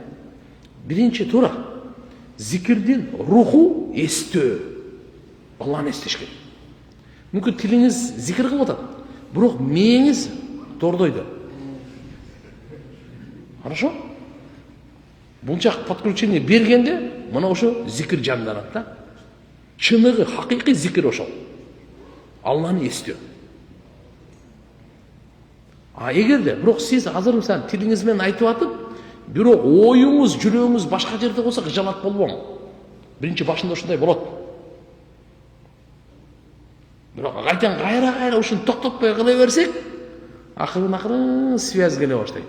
Биринчи туура зикирдин руху эстөө. Алланы эстеш керек. Мүмкүн тилиңиз зикир кылып атат, бирок мээңиз тордойдо. Хорошо? Булчак подключение бергенде мына ошо зикир жанданат да. Чыныгы, хакыйкый зикир ошол. Алланы эстөө. Эгерде бирок сиз азыр мисалы тилиңиз менен айтып атып, бирок оюңуз, жүрөгүңүз башка жерде болсо кыжалат болбоң. Биринчи башында ушундай болот. Бирок кайра ушуну токтотпой кыла берсек, акырын связь келе баштайт.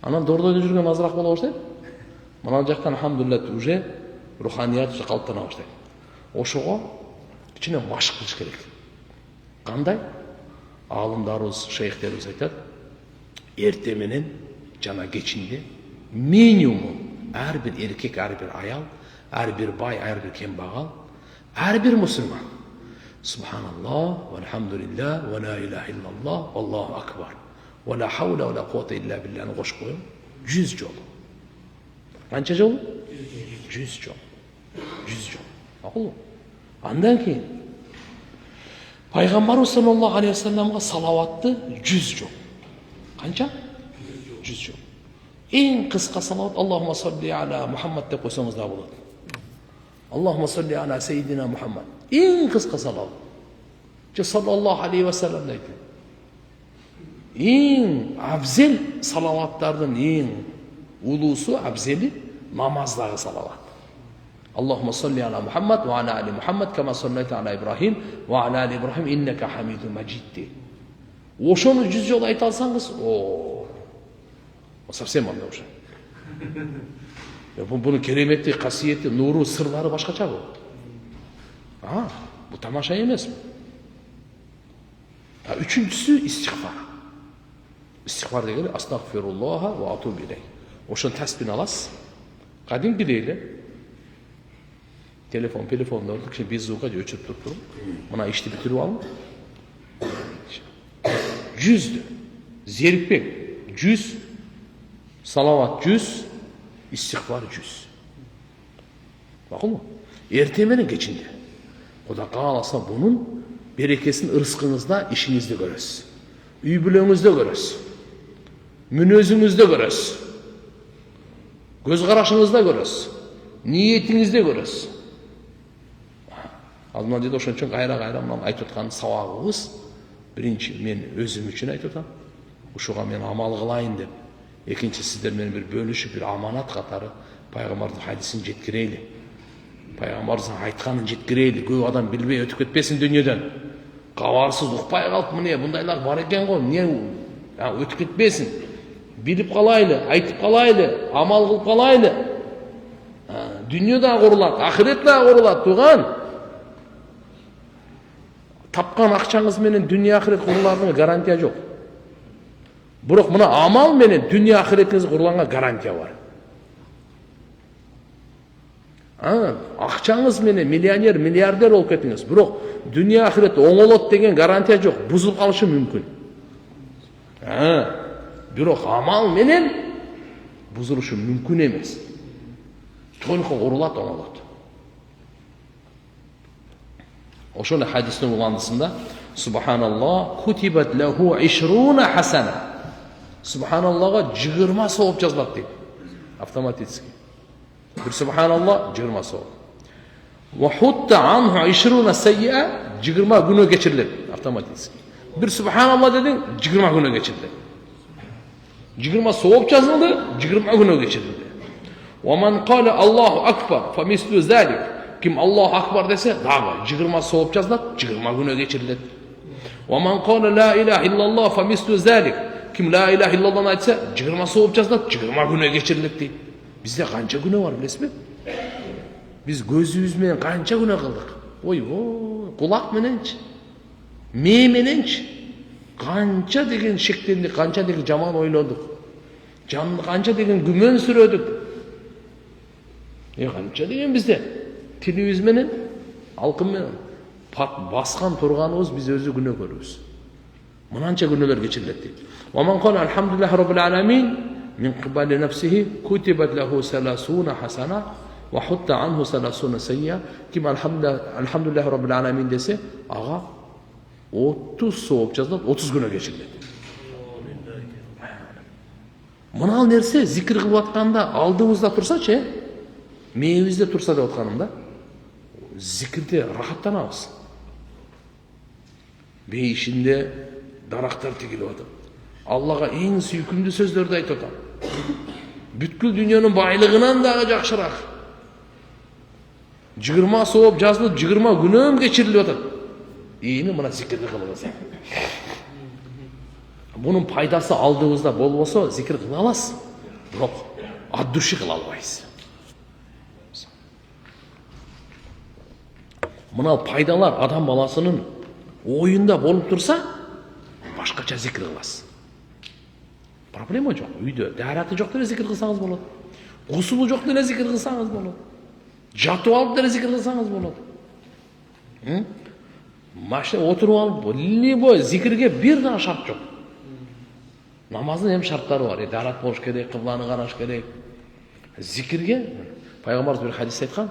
Анан дордойдо жүргөн азыраак боло баштайт. Мына жактан алхамдулилlah уже руханият калыптана баштайт. Ошого кичине машык кылыш керек. Кандай? Алымдарыбыз, шейхтерибиз айтат, эрте менен жана кечинде минимум ар бир эркек, ар бир аял, ар бир бай, ар бир кембагал, ар бир мусулман субханаллах, вальхамдулилlah, ва ла иляха иллаллах, валлаху акбар, ва ла хаула ва ла куввата илля биллахны кошуп коюп 100 жолу. Канча жолу? 100 жолу. 100 жолу. Макулбу? Андан кийин Пайғамбарымыз саллаллаху алейхи вассаламға салауатты 100 жол. Қанша? 100 жол. Ең қысқа салауат Аллахума салли аля Мұхаммад деп қойсаңыз да болады. Аллахума салли аля Сейдина Мұхаммад. Ең қысқа салауат. Саллаллаху алейхи вассалам дейді. Ең абзел салауаттардың ең улусы, абзели намаздағы салауат. Аллахума салли аля Мұхаммад ва аля али Мұхаммад кама саллайта аля Ибрахим ва аля али Ибрахим иннека хамиду маджид дейді. Ошоны 100 жол айта алсаңыз, совсем анда уже. Бұның кереметті, қасиеті, нұры, сырлары башқача бұл. Бұл тамаша емес. Üçüncüsü istiğfar. İstiğfar degeni astagfirullaha ve atubu ileyh. Oşun tasbihini alas. Kadim gideyle. Telefonda olduk. Şimdi biz zuka ölçüp tutturum. Buna işti bitirip alın. 100'dü. Zerikpek 100. Salavat 100. İstiğfar 100. Bakın mı? Ertemenin geçinde. O da kalasa bunun berekesini ırskınızda, işinizde görürsünüz. Üybülüğünüzde görürsünüz. Münözünüzde görürsünüz. Göz karашыңызda görürsünüz. Niyetinizde görürsünüz. Алдыман дейді, ошон үчүн кайра мына айтып аткан сабагыбыз биринчи мен өзүм үчүн айтып атам. Ушуга мен амал кылайын деп. Экинчи сиздер менен бир бөлүшүп бир аманат катары пайгамбардын хадисин жеткирейли. Пайгамбардын айтканын жеткирейли. Көп адам билбей өтүп кетпесин дүйнөдөн. Кабарсыз укпай калып мына бундайлар бар экен го, эмне өтүп кетпесин. Билип калайлы, айтып калайлы, амал кылып калайлы. Дүйнө да курулат, ахирет да курулат, туган. Тапкан акчаңыз менен дүйнө ахирет куруларына гарантия жок. Бирок мына амал менен дүйнө ахиретиңиз курулганга гарантия бар. Акчаңыз менен миллионер, миллиардер болуп кетиңиз, бирок дүйнө ахирет оңолот деген гарантия жок, бузулуп калышы мүмкүн. Бирок амал менен бузулушу мүмкүн эмес. Толук курулат, оңолот. Ошол хадистин уландысында Субханаллах кутибат лаху 20 хасана. Субханаллахга 20 савап жазылат дейт. Автоматически. Bir Subhanallah 20 savab. Ve hutta anhu 20 sayyi'a 20 günah geçirilir avtomatik. Bir Subhanallah dedin 20 günah geçirilir. 20 savab yazıldı, 20 günah geçirildi. Ve men qala Allahu akbar fa mislu zalik. Kim Allahu akbar dese daha 20 savab yazılır, 20 günah geçirilir. Ve men qala la ilahe illallah fa mislu zalik. Kim la ilahe illallah aytsa 20 savab yazılır, 20 günah geçirilir deydi. Bizde kança günah var bilesiniz mi? Biz gözümüz menen kança günah kıldık. Oy, kulak menenç, mey menenç. Kança degen şeklendik, kança degen jaman oyladık. Kança degen gümen sürödük. Kança degen bizde. Tilimiz menen, halkım menen. Baskan turganımız biz özü günah görüyoruz. Mınança günahlar geçirilir deydi. Ve men kâle elhamdülillahi rabbil alemin. Min qibali nefsihi kutibat lahu 30 hasana ve hutta anhu 30 sayyi'a. Kim elhamdülillahi rabbil alamin dese ağa 30 savap yazılır, 30 günah geçirilir. Mınal nerse zikir kılıp atkanda aldığımızda tursa-çı, meyimizde tursa da atkanımda zikirde rahatlanamız. Bey işinde daraktar tikilip atıp Allah'a en süykümlü sözlerde ayt atam. Бүткүл дүйнөнүн байлыгынан дагы жакшыраак. 20 сооп жазылып, 20 күнөөм кечирилип атат. Эми мына зикирди кылыңыз. Бунун пайдасы алдыбызда болбосо зикир кыла аласыз. Бирок ат души кыла албайсыз. Мына пайдалар адам баласынын оюнда болуп турса, башкача зикир кыласыз. Проблема жоқ. Үйде дәраты жоқ деле зикир кылсаңыз болот. Гусулу жоқ деле зикир кылсаңыз болот. Жатып алып деле зикир кылсаңыз болот. Машина отуруп алып, либо зикирге бир да шарт жоқ. Намаздын эми шарттары бар. Дәрат болуш керек, кыбланы караш керек. Зикирге пайгамбарыбыз бир хадис айткан.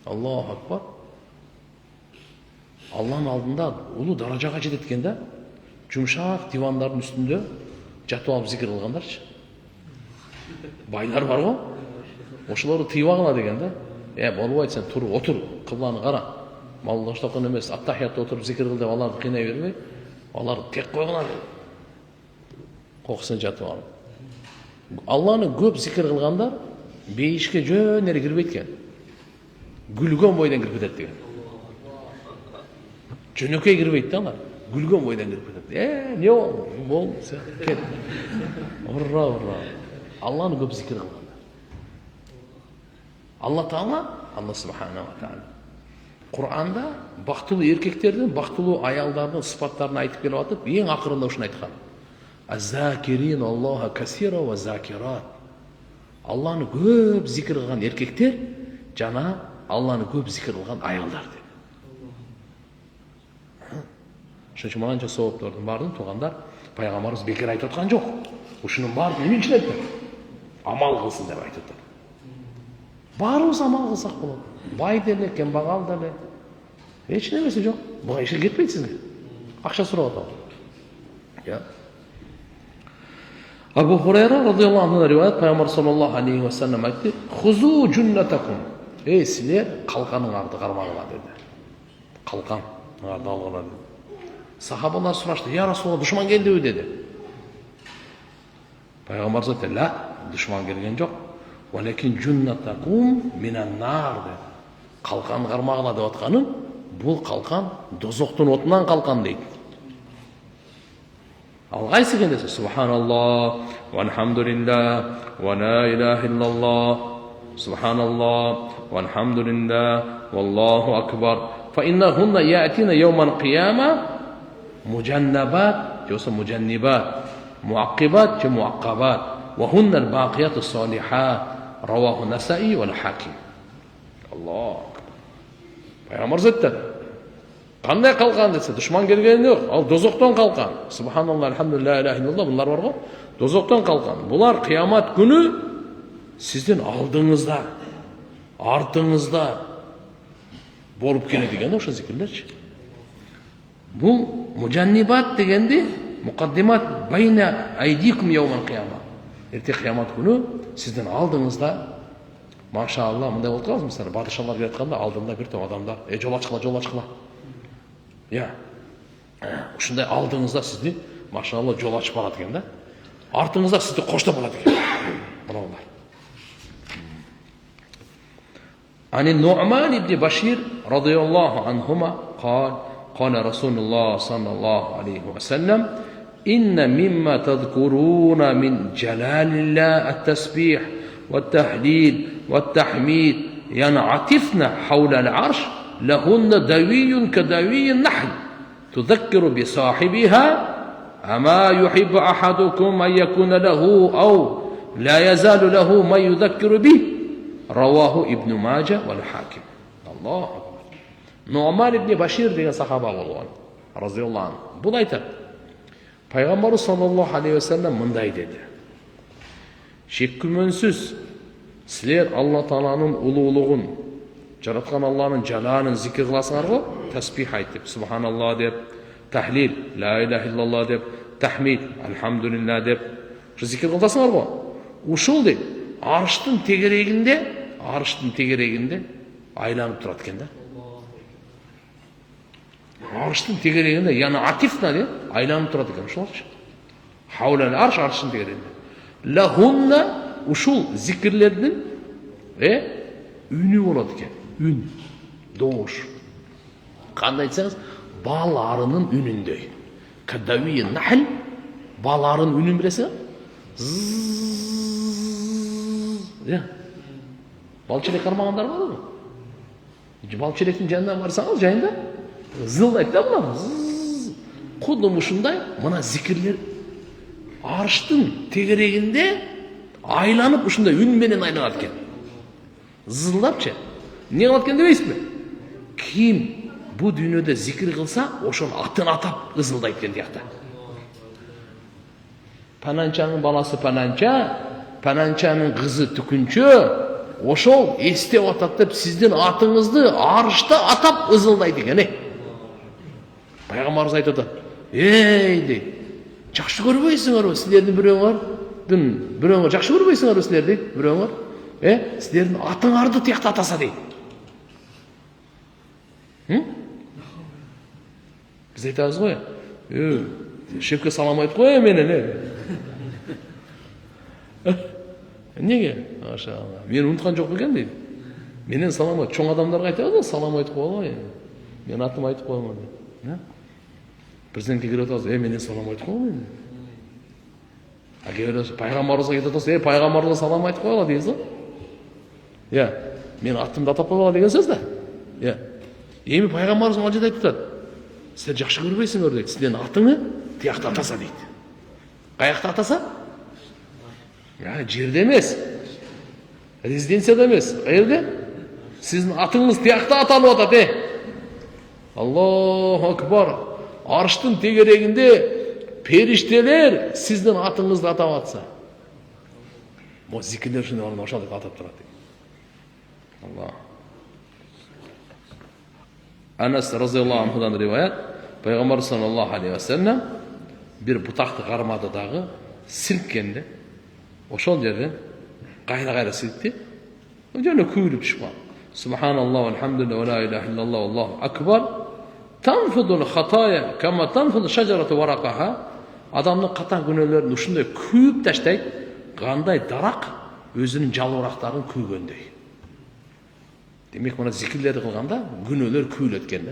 Аллаху акбар. Алланын алдында улуу даражага жетет экен да. Жумшак дивандардын үстүндө жатып алып зикир кылгандарчы. Байлар бар го. Ошолорду тыйып алгыла деген да. Болбойт, сен тур, отур, кыбланы кара. Малдаштыкын эмес, аттахиятта отуруп зикир кыл деп аларды кыйнай бербей, алар тек койгула. Кокусун жатып алып. Алланы көп зикир кылгандар бейишке жөн эле кирбейт экен. Гүлгөн бойдон кирип кетет деген. Жөнөкөй кирбейт да алар. Гүлгөн бойдон кирип кетет. Не бол, кет. Ура. Алланы көп зикир кылгандар. Алла Таала, Алла Субханаху ва Таала Кур'анда бактылуу эркектердин, бактылуу аялдардын сыпаттарын айтып келип атып, эң акырында ушуну айткан. Az-zakirин Аллаха касира ва закират. Алланы көп зикир кылган эркектер жана Алланы көп зикир кылган аялдар деп. Ошон үчүн манча сооптордун баарын туугандар пайгамбарыбыз бекер айтып аткан жок. Ушунун баарын эмне үчүн айтты? Амал кылсын деп айтып атат. Баарыбыз амал кылсак болот. Бай деле, кембагал деле. Эч нерсе жок. Буга иши кетпейт сизге. Акча сурап атат. Абу Хурайра радыйаллаху анху риваят, пайгамбар саллаллаху алейхи ва саллям айтты: "Хузу джуннатакум." Силер калканыңарды кармагыла деди. Калканыңарды алгыла деди. Сахабалар сурашты: "Я Расулаллах, душман келдиби?" деди. Пайгамбар айтты: "Ла, душман келген жок. Валекин джуннатакум минан-нар." деди. Калкан кармагыла деп атканым, бул калкан дозоктун отунан калкан дейт. Ал кайсы экен десе: "Субханаллах, вальхамдулиллах, ва ла илаха иллаллах, субханаллах, вальхамдулиллах, валлаху акбар. Фа иннахунна я'тина йаумал қияма муджаннабат, жоса муджаннибат, муаққибат, же муаққабат, ва хунна ал-бақияту салихат." Раваху Насаи вал Хаким. Аллах. Пайгамбар айтты: "Кандай калкан десе, душман келген жок. Ал дозоктон калкан. Субханаллах, алхамдулилlah, ла илаха иллаллах, булар бар го. Дозоктон калкан. Булар кыямат күнү сиздин алдыңызда, артыңызда болуп келет деген ошо зикирлерчи. Бул муджаннибат дегенди муқаддимат байна айдикум яумал қияма. Эрте кыямат күнү сиздин алдыңызда, машаалла, мындай болуп калабыз, мисалы падышалар келе атканда алдында бир топ адамдар, жол ачкыла. Ушундай алдыңызда сизди, машаалла, жол ачып барат экен да. Артыңызда сизди коштоп алат экен. Мыналар. Ани Нуъман ибн Башир радыйаллаху анхума قال رسول الله صلى الله عليه وسلم: إن مما تذكرون من جلال الله التسبيح والتهليل والتحميد ينعطفن حول العرش لهن دوي كدوي النحل تذكر بصاحبها أما يحب أحدكم أن يكون له أو لا يزال له من يذكر به. رواه ابن ماجه والحاكم. الله أكبر. Нуъман ибн Башир деген сахаба болгон, разыйаллаху анху. Бул айтат: Пайгамбар саллаллаху алейхи ва саллям мындай деди: "Шек күмөнсүз силер Алла Тааланын улуулугун, жараткан Алланын жалалын зикир кыласыңар го, тасбих айтып, субханаллах деп, тахлил, ла илаха иллаллах деп, тахмид, алхамдулилlah деп, ушу зикир кыласыңар го. Ушул дейт, арыштын тегерегинде айланып турат экен да. Арыштын тегерегинде яна атифна деп айланып турат экен ошолчу. Хаулал арш, арыштын тегерегинде. Лахунна, ушул зикирлердин үнү болот экен. Үн, добуш. Кандай айтсаңыз, бал арынын үнүндөй. Кадави нахл, бал арынын үнүн билесиңер? Балчелек кармагандар барбы? Балчелектин жанына барсаңыз, жайында зылдайт да булар. Кудум ушундай, мына зикирлер арыштын тегерегинде айланып, ушундай үн менен айланат экен. Зылдапчы. Не кылат экен дебейсизби? Ким бу дүйнөдө зикир кылса, ошонун атын атап ызылдайт экен диякта. Пананчанын баласы пананча, пананчанын кызы түкүнчө, ошол эстеп атат деп сиздин атыңызды арышта атап ызылдайт экен. Пайғамбарымыз айтып отыр, ей дейді, жақсы көрбейсіңдер сіздердің біреуіңер жақсы көрбейсіңдер сіздер дейді, біреуіңер сіздердің атыңарды тияқты атаса дейді. Біз айтамыз ғой, шепке салам айтып қой менен. Неге? Мен ұмытқан жоқ екен дейді. Менен салам айт. Чоң адамдарға айтады, салам айтып қой. Мен атым айтып қоймын дейді. Президентке келіп отырсыз, менен салам айтып қой мен. Пайғамбарымызға кетіп отырсыз, пайғамбарымызға салам айтып қойла дейсіз ғой. Мен атымды атап қойла деген сөз да. Еми пайғамбарымыз мына жерде айтып жатады. Сіздер жақсы көрбейсіңдер дейді. Сіздердің атыңы тияқты атаса дейді. Қаяқта атаса? Жерде емес. Резиденцияда емес. Қайерде? Сіздің атыңыз тияқты аталып атады. Аллаху акбар. Арыштың тегерегінде періштелер сіздің атыңызды атап атса. Бұл зикірлер үшін ошалдық атап тұрады. Allah. Anas razıyallahu anhudan rivayet, Peygamber sallallahu aleyhi ve sellem bir butaқты қармады дағы сілккенде, ошол жерден қайра сілкті, жана көйліп шыққан. Subhanallah, elhamdülillah, ve la ilahe illallah, Allahu akbar. Tanfudul hataya kama tanfudu şajaratu varaqaha. Адамның қатаң күнәлерін ушундай күйіп таштайды, қандай дарақ өзінің жалбырақтарын күйгендей. Демек, мына зикірлерді қылғанда күнәлер күйілеткен.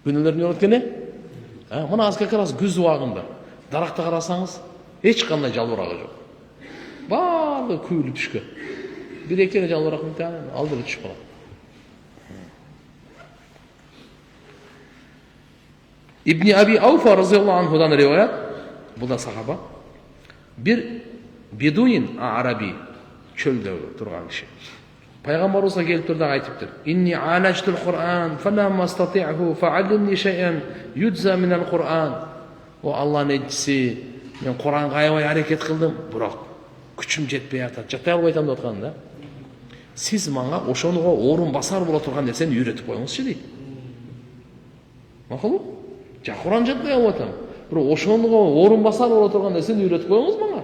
Күнәлер не өткені? Мына аз как раз күз уағында дарақты қарасаңыз, ешқандай жалбырағы жоқ. Барлығы күйіліп түшкен. Bir-екі жалбырақ алдырып түшіп қалады. İbni Abi Avfa razıyallahu anhudan rivayet, bu da sahaba, bir beduin Arabi çölde durgan kişi. Peygamberimiz gelip durda aytıptır. İnni alajtul Kur'an falam astati'hu fa'allimni şey'en yudza minel Kur'an. O Allah'ın elçisi, men Kur'an'a aябай hareket kıldım, bırak küçüm jetpey atат. Jaтай албай атам деп атканда, siz мага ошонуга орун басар боло турган нерсени үйрөтүп коюңузчу дейт. Макулбу? Құран жатпай алып атам. Бирок ошонуга орун басар боло турган нерсени үйрөтүп коюңуз мага.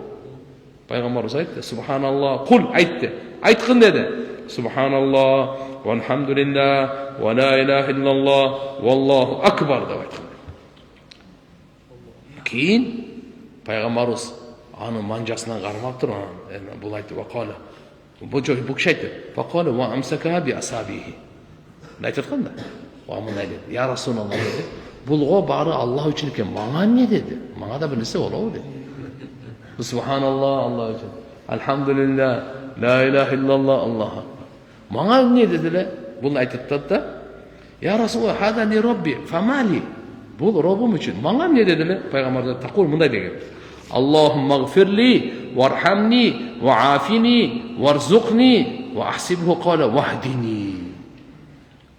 Пайгамбарыбыз айтты, Субханаллах, кул айтты. Айткын деди. Субханаллах, вальхамдулиллах, ва ла илаха иллаллах, валлаху акбар деп айткан. Кийин пайгамбарыбыз аны манжасынан кармап туруп, бул айтты, вакала. Бул киши айтты, вакала ва амсака би асабихи. Айтып атканда, ва мындай деди, я Расулаллах деди. Bulğa bari Allah için iken bana ne dedi? Bana da birisi ola dedi. Subhanallah Allah için. Elhamdülillah. La ilahe illallah Allah'a. Bana ne dediler? Bunu aytıp da ya Resulullah hada li Rabbi famali. Bu Rabbim için. Bana ne dediler? Peygamber de takul bunday dedi. Allahumma gfirli varhamni ve afini varzuqni ve ahsibhu qala vahdini.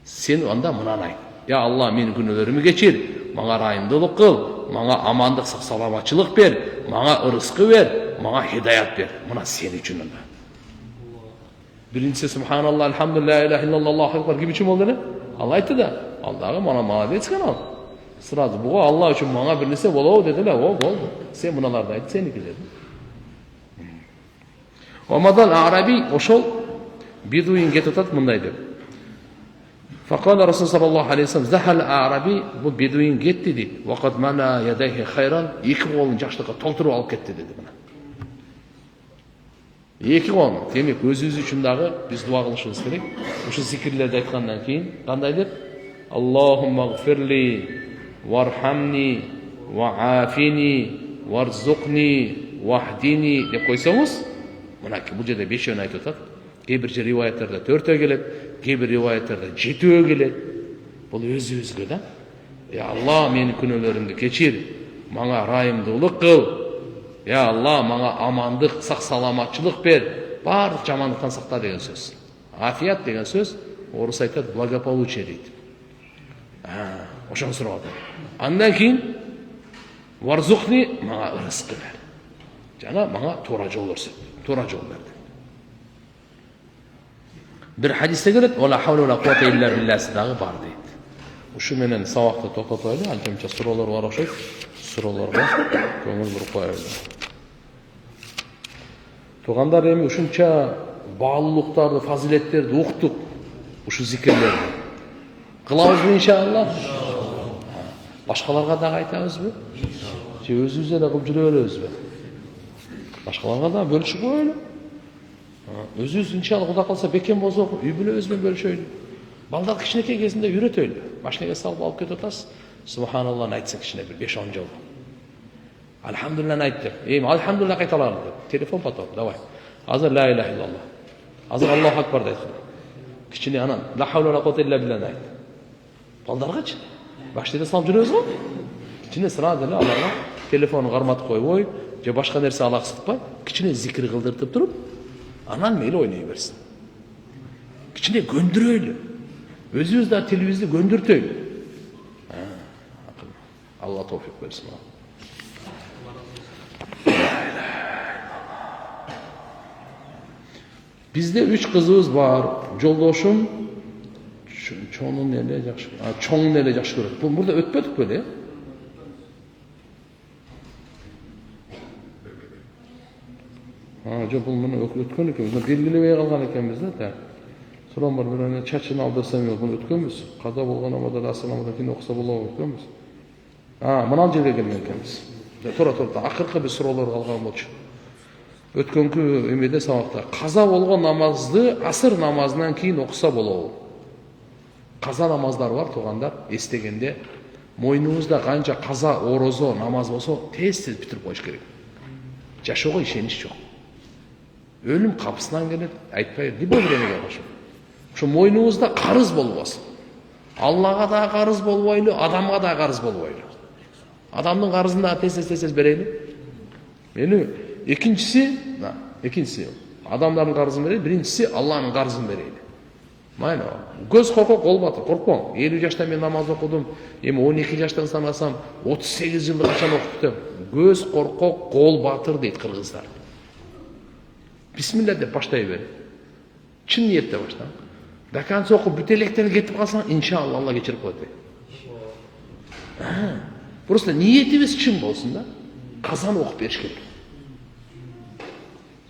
Sen onda mınan ayt. Ya Allah meni günahlarımı geçir, bana rayımdılık kıl, bana amandık, salamatçılık ver, bana rızkı ver, bana hidayet ver. Buna senin için onda. Birincisi Subhanallah, elhamdülillah, la ilahe illallah, Allahu ekber gibi için oldu ne? Allah aytdı da, Allah'a bana mağdiyet kanal. Sırası bu Allah için bana bir nese bol dediler, o oldu. Sen bunalarda ayt, seninki dedi. Ramadan Arabi, oşol, beduin getutat bundaydı. Fakala Resulullah sallallahu aleyhi ve sellem zahal Arabi bu beduin gitti dedi. Vakat mala yadayhi hayran iki kolun yaşlıkka tolturup alıp gitti dedi buna. İki kolun. Demek özünüz için dağı biz dua kılışımız gerek. Şu zikirlerde aytkandan keyin qandaydır? Allahumma gfirli varhamni ve afini varzuqni vahdini deb koysanız, bu жерде 5 yön aytып атат. Кейбір риwayatlarda 4 келет, кейбір риwayatlarda 7 келет. Бұл өзі-өзге да. Ya Allah meni күнәлөрүмдү кечир, мага райымдуулук кыл. Ya Allah мага амандык, сак саламатчылык бер, баардык жамандыктан сакта деген сөз. Афият деген сөз орус айтат благополучие дейт. Ошону сурап атат. Андан кийин варзухни мага рызкы бер. Жана мага туура жол көрсөт. Туура жол бер. Bir hadiste gelip ola havle ola kuvvete illa billah дағы бар дейді. Ушу менен сабакты токтотойлу, анча суроолор бар окшойт. Суроолорго көңүл буруп коелу. Туугандар, эми ушунча баалуулуктарды, фазилеттерди уктук, ушу зикирлерди. Кылабызбы иншалла? Башкаларга дагы айтабызбы? Же өзүбүз эле кылып жүрө беребизби? Башкаларга да бөлүшүп коелу. Өзүбүз иншалла Кудай калса бекем болсок, үй бүлөбүз менен бөлүшөйлү. Балдар кичинекей кезинде үйрөтөйлү. Машинеге салып алып кетип атасыз. Субханаллахны айтсаң кичине бир 5-10 жол. Альхамдулиллахны айт деп. Эми альхамдулилlah кайталарды деп. Телефон потом, давай. Азыр ла иляха иллаллах. Азыр Аллаху акбар дейт. Кичине анан ла хавла ва куввата илля билlah айт. Балдаргачы. Башта салып жүрөбүз го. Кичине сразу эле аларга телефонун карматып койбой, же башка нерсе алаксытпай, кичине зикир кылдыртып туруп, анан мейли ойной берсин. Кичине көндүрөйлү. Өзүбүз да тилибизди көндүртөйлү. Алла товфик берсин. Бизде 3 кызыбыз бар. Жолдошум чоңун эле жакшы, чоңун эле жакшы көрөт. Бул мурда өтпөдүк беле? Жок, бул муну өткөн экенбиз. Белгилебей калган экенбиз да. Сурам бар, бирөөнө чачын алдырсам ел, bunu өткөнбүз. Каза болгон намазда ассаламу кийин окуса болобу өткөнбүз. Мынан жерге келген экенбиз. Тора акыркы бир суроолор калган болчу. Өткөнкү эмеде сабакта каза болгон намазды асыр намазынан кийин окуса болобу? Каза намаздары бар, туугандар, эстегенде мойнуңузда канча каза орозо намаз болсо, тез бүтүрүп коюш керек. Жашоого ишенич жок. Өлүм капысынан келет, айтпай, либо биреге башым. Şu moynunuzda karız bolmasın. Allah'a da karız bolmaylı, adam'a da karız bolmaylı. Adamın karızını da tez vereyim. Yani ikincisi adamların karızını vereyim, birincisi Allah'ın karızını vereyim. Mayna göz korkak olmadı, korkmam. 50 yaşta ben namaz okudum, 12 yaştan sanasam 38 yılda kaçan okudum. Göz korkak, kol batır deydi Kırgızlar. Bismillah de başlayıverin. Çin niyette başlayın. Dakansı okup bütelekten getip kalsan inşallah Allah geçirip koydu. Burası da niyetimiz çin olsun da kazan okup beriş gerek.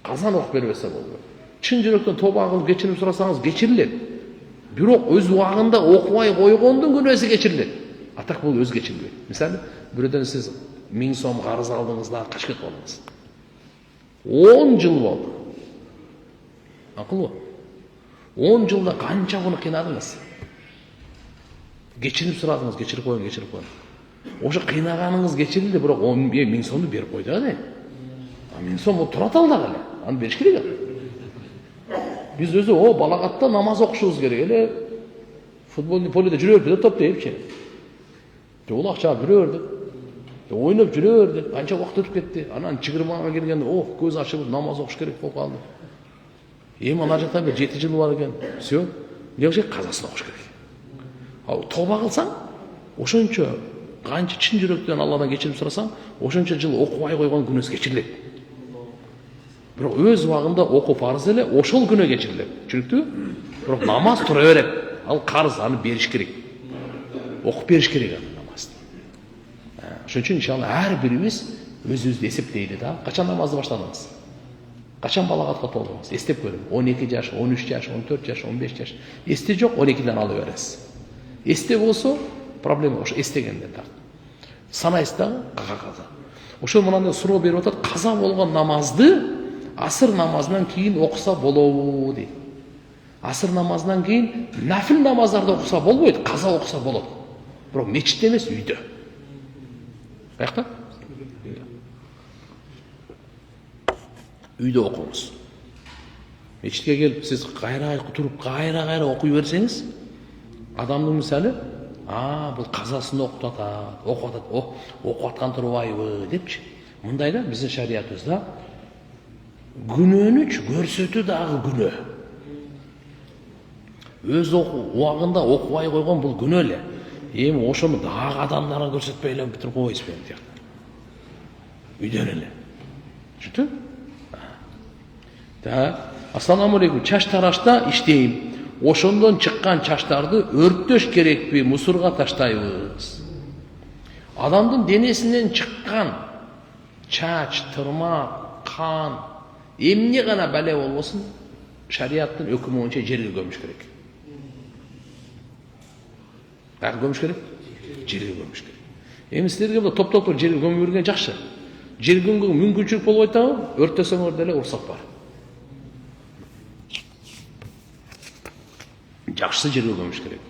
Kazan okup vermese oluyor. Çin жүрөктөн тоба кылып geçirip сұрасаңыз geçirilir. Бирок өз убагында окубай койгондун күнөөсү geçirilir. Атак бул өз geçirилбейт. Мисалы, бирөөдөн сиз 1000 сом карыз алдыңыз да качып кетип калдыңыз. 10 жыл болду. Акылбы? 10 жылда канча куну кыйнадыңыз? Geçirip сурадыңыз, geçirip коюң. Ошо кыйнаганыңыз geçirildi, бирок 1000 сомду берип койду да. 1000 сом турат ал дагы эле. Аны бериш керек. Биз өзү балагатта намаз окушубуз керек эле. Футболный поледе жүрө берди, топ дейипчи. Жол акча жүрө берди. Ойноп жүрө берди. Канча убакыт өтүп кетти. Анан 20-га келгенде, көз ачылып намаз окуш керек болуп калды. Ана жакта бир 7 жыл бар экен. Всё. Эмне казасын окуш керек. Ал тоба кылсаң, ошончо канча чын жүрөктөн Алладан кечирип сурасаң, ошончо жыл окубай койгон күнөөсү кечирилет. Бирок өз убагында окуу фарыз эле, ошол күнөө кечирилет. Түшүнүктүбү? Бирок намаз тура берет. Ал карыз, аны бериш керек. Окуп бериш керек намазды. Ошон үчүн иншалла ар бирибиз өзүбүздү эсептейли да. Качан намазды баштадыңыз? Качан балагатка толдуңуз? Эстеп көрүң. 12 жаш, 13 жаш, 14 жаш, 15 жаш. Эсте жок, 12ден алып бересиз. Эсте болсо, проблема ошо эстегенден тарт. Санайсыз дагы, каза. Ошол мынандай суроо берип атат, каза болгон намазды асыр намазынан кийин окуса болобу дейт. Асыр намазынан кийин нафил намаздарды окуса болбойт, каза окуса болот. Бирок мечитте эмес, үйдө. Каякта? Үйдө окуңуз. Мечитке келип сиз кайра туруп кайра окуй берсеңиз, адамдын мисалы, бул казасын окуп аткан турбайбы депчи. Мындай да биздин шариятыбызда күнөөнү көрсөтүү дагы күнөө. Өз убагында окубай койгон бул күнөө эле. Эми ошону дагы адамдарга көрсөтпөй эле бүтүрүп койбойсузбу эми? Үйдөн эле. Түшүндүңбү? Ассаламу алейкум. Чач тарашта иштейм. ошондон чыккан чачтарды өрттөш керекпи, мусорго таштайбыз. Адамдын денесинен чыккан чач, тырмак, кан эмне гана бале болбосун, шариаттын өкүмү боюнча жерге көмүш керек. Каяка көмүш керек? Жерге көмүш керек. Эми силерге бул топ жерге көмүп берген жакшы. Жерге көмгөнгө мүмкүнчүлүк болбой атабы? Өрттөсөңөр деле уруксат бар. Жакшысы жерге көмүш керек.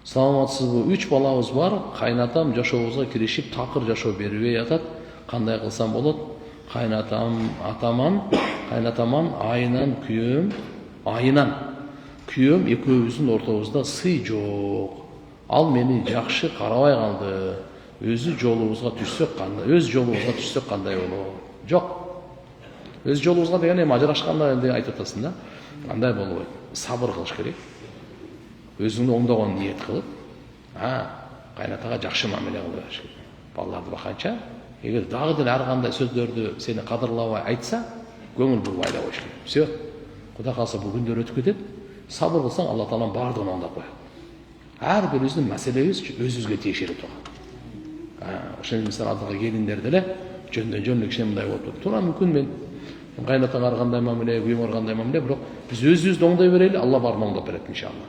Саламатсызбы? 3 балабыз бар. Кайнатам жашообузга киришип, такыр жашоо бербей атат. Кандай кылсам болот? Кайнатаман айынан күйөөм экөөбүздүн ортобузда сый жок. Ал мени жакшы карабай калды. Өз жолубузга түшсөк кандай болот? Жок. Өз жолубузга деген эми ажырашканда эле айтып атасың да. Кандай болбойт? Сабыр кылыш керек. Өзүңдү оңдогон ниет кылып, кайнатага жакшы мамиле кылып бериш керек. Балаларды баканча, эгер дагы деле ар кандай сөздөрдү сени кадырлабай айтса, көңүл бурбай да коюш керек. Все. Кудай калса бул күндөр өтүп кетет. Сабыр кылсаң, Алла Таалам бардыгын оңдоп коет. Ар бирибиздин маселебиз өзүбүзгө тиешелүү турган. Ошол мисалы алдыга келиндер деле жөндөн кичине мындай болуп. Туура мүмкүн мен кайнатаңа ар кандай мамиле, күйөөңө ар кандай мамиле, бирок биз өзүбүздү оңдой берели, Алла баарын оңдоп берет иншалла.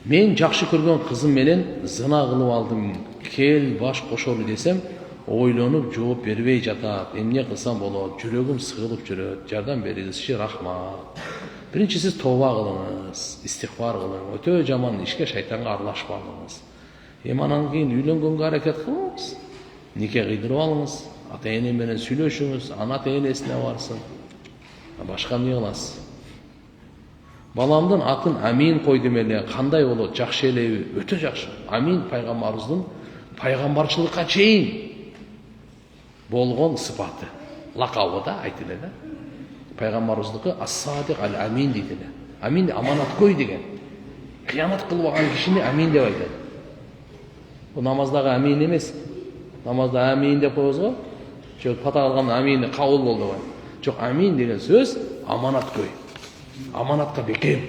Мен жакшы көргөн кызым менен зына кылып алдым. Кел баш кошолу десем, ойлонуп жооп бербей жатат. Эмне кылсам болот? Жүрөгүм сыгылып жүрөт. Жардам бериңизчи, рахмат. Биринчи сиз тооба кылыңыз, истигфар кылыңыз. Өтө жаман ишке, шайтанга аралашпаңыз. Эми анан кийин үйлөнгөнгө аракет кылыңыз. Нике кыйдырып алыңыз. Ата-эне менен сүйлөшүңүз, ана ата-энесине барсын. Башка эмне кыласыз? Баламдын атын Амин койдум эле, кандай болот? Жакшы элеби? Өтө жакшы. Амин пайгамбарыбыздын пайгамбарчылыкка чейин болгон сыпаты. Лакабы да айтылды да. Пайгамбарыбыздыкы Ас-Садик ал-Амин дейт эле. Амин аманаткөй деген. Кыямат кылбаган кишини Амин деп айтат. Бул намаздагы Амин эмес. Намазда Амин деп коебуз го. Жок пата кылганда Амин кабыл болду го. Жок, Амин деген сөз аманаткөй. Аманатка бекем.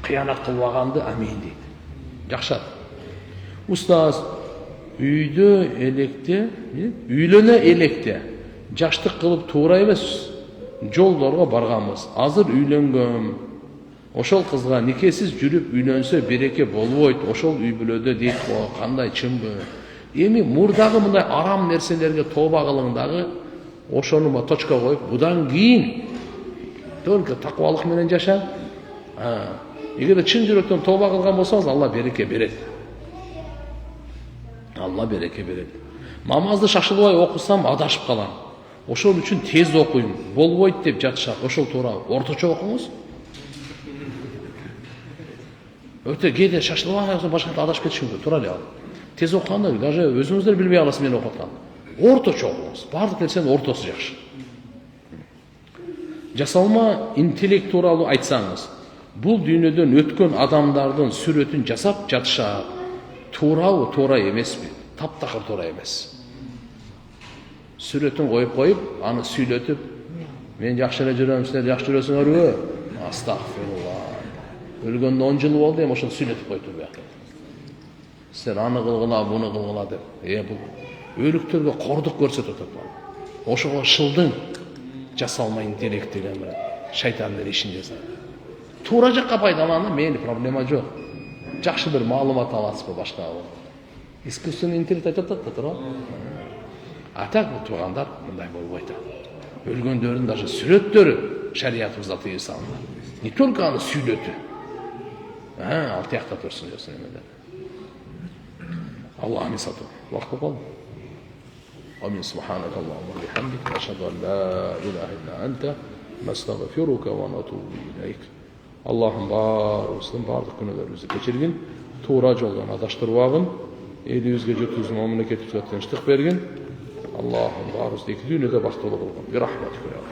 Кыянат кылбаганды Амин дейт. Жакшы. Устаз үйлөнө электе жаштык кылып туура эмес. Жолдорго барганбыз. Азыр үйлөнгөм. Ошол кызга никесиз жүрүп үйлөнсө береке болбойт. Ошол үй бүлөдө дейт го, кандай чынбы? Эми мурдагы мындай арам нерселерге тооба кылың дагы, ошону точка коюп, будан кийин только таквалык менен жаша. Эгер чын жүрөктөн тооба кылган болсоңуз, Алла береке берет. Алла береке берет. Намазды шашылбай окусам адашып калам. Ошол үчүн тез окуйм. Болбойт деп жатышат. Ошол туура. Орточо окуңуз. Өтө кээде шашылбай башка адашып кетиши мүмкүн. Туура эле ал. Тез окуганда даже өзүңүздөр билбей аласыз мен окуп атканды. Орточо окуңуз. Бардык нерсенин ортосу жакшы. Жасалма интеллект тууралуу айтсаңыз, бул дүйнөдөн өткөн адамдардын сүрөтүн жасап жатышат. Туурабы, туура эмеспи? Таптакыр туура эмес. Сүрөтүн коюп, аны сүйлөтүп, мен жакшы эле жүрөм, силер жакшы жүрөсүңөрбү? Астагфирулла. Өлгөндө 10 жыл болду, эми ошону сүйлөтүп коюпту бияка. Силер аны кылгыла, буну кылгыла деп. Бул өлүктөргө кордук көрсөтүп атат. Ошого шылдың жасалма интеллект деген бир шайтандын ишин жасап. Туура жакка пайдаланды, мейли, проблема жок. Жакшы бир маалымат аласызбы башка. Искусственный интеллект айтып атат да, туура. А так туугандар мындай болбойт. Өлгөндөрдүн даже сүрөттөрү шариятыбызда тыйым салынган. Не только аны сүйлөтүү. Ал тиякта турсун десин эмелер. Аллах мисату. Вакыт болду. Амин. Субханак Аллахумма ва бихамдик, ашхаду ан ла илаха илля анта, настагфирука ва натубу илейк. Аллахым баарыбыздын бардык күнөөлөрүбүздү кечиргин, туура жолдон адаштырбагын, элибизге жетүүбүздүн мамлекетибизге тынчтык бергин. Аллахым баарыбызды эки дүйнөдө бактылуу кылгын. Бирахматика.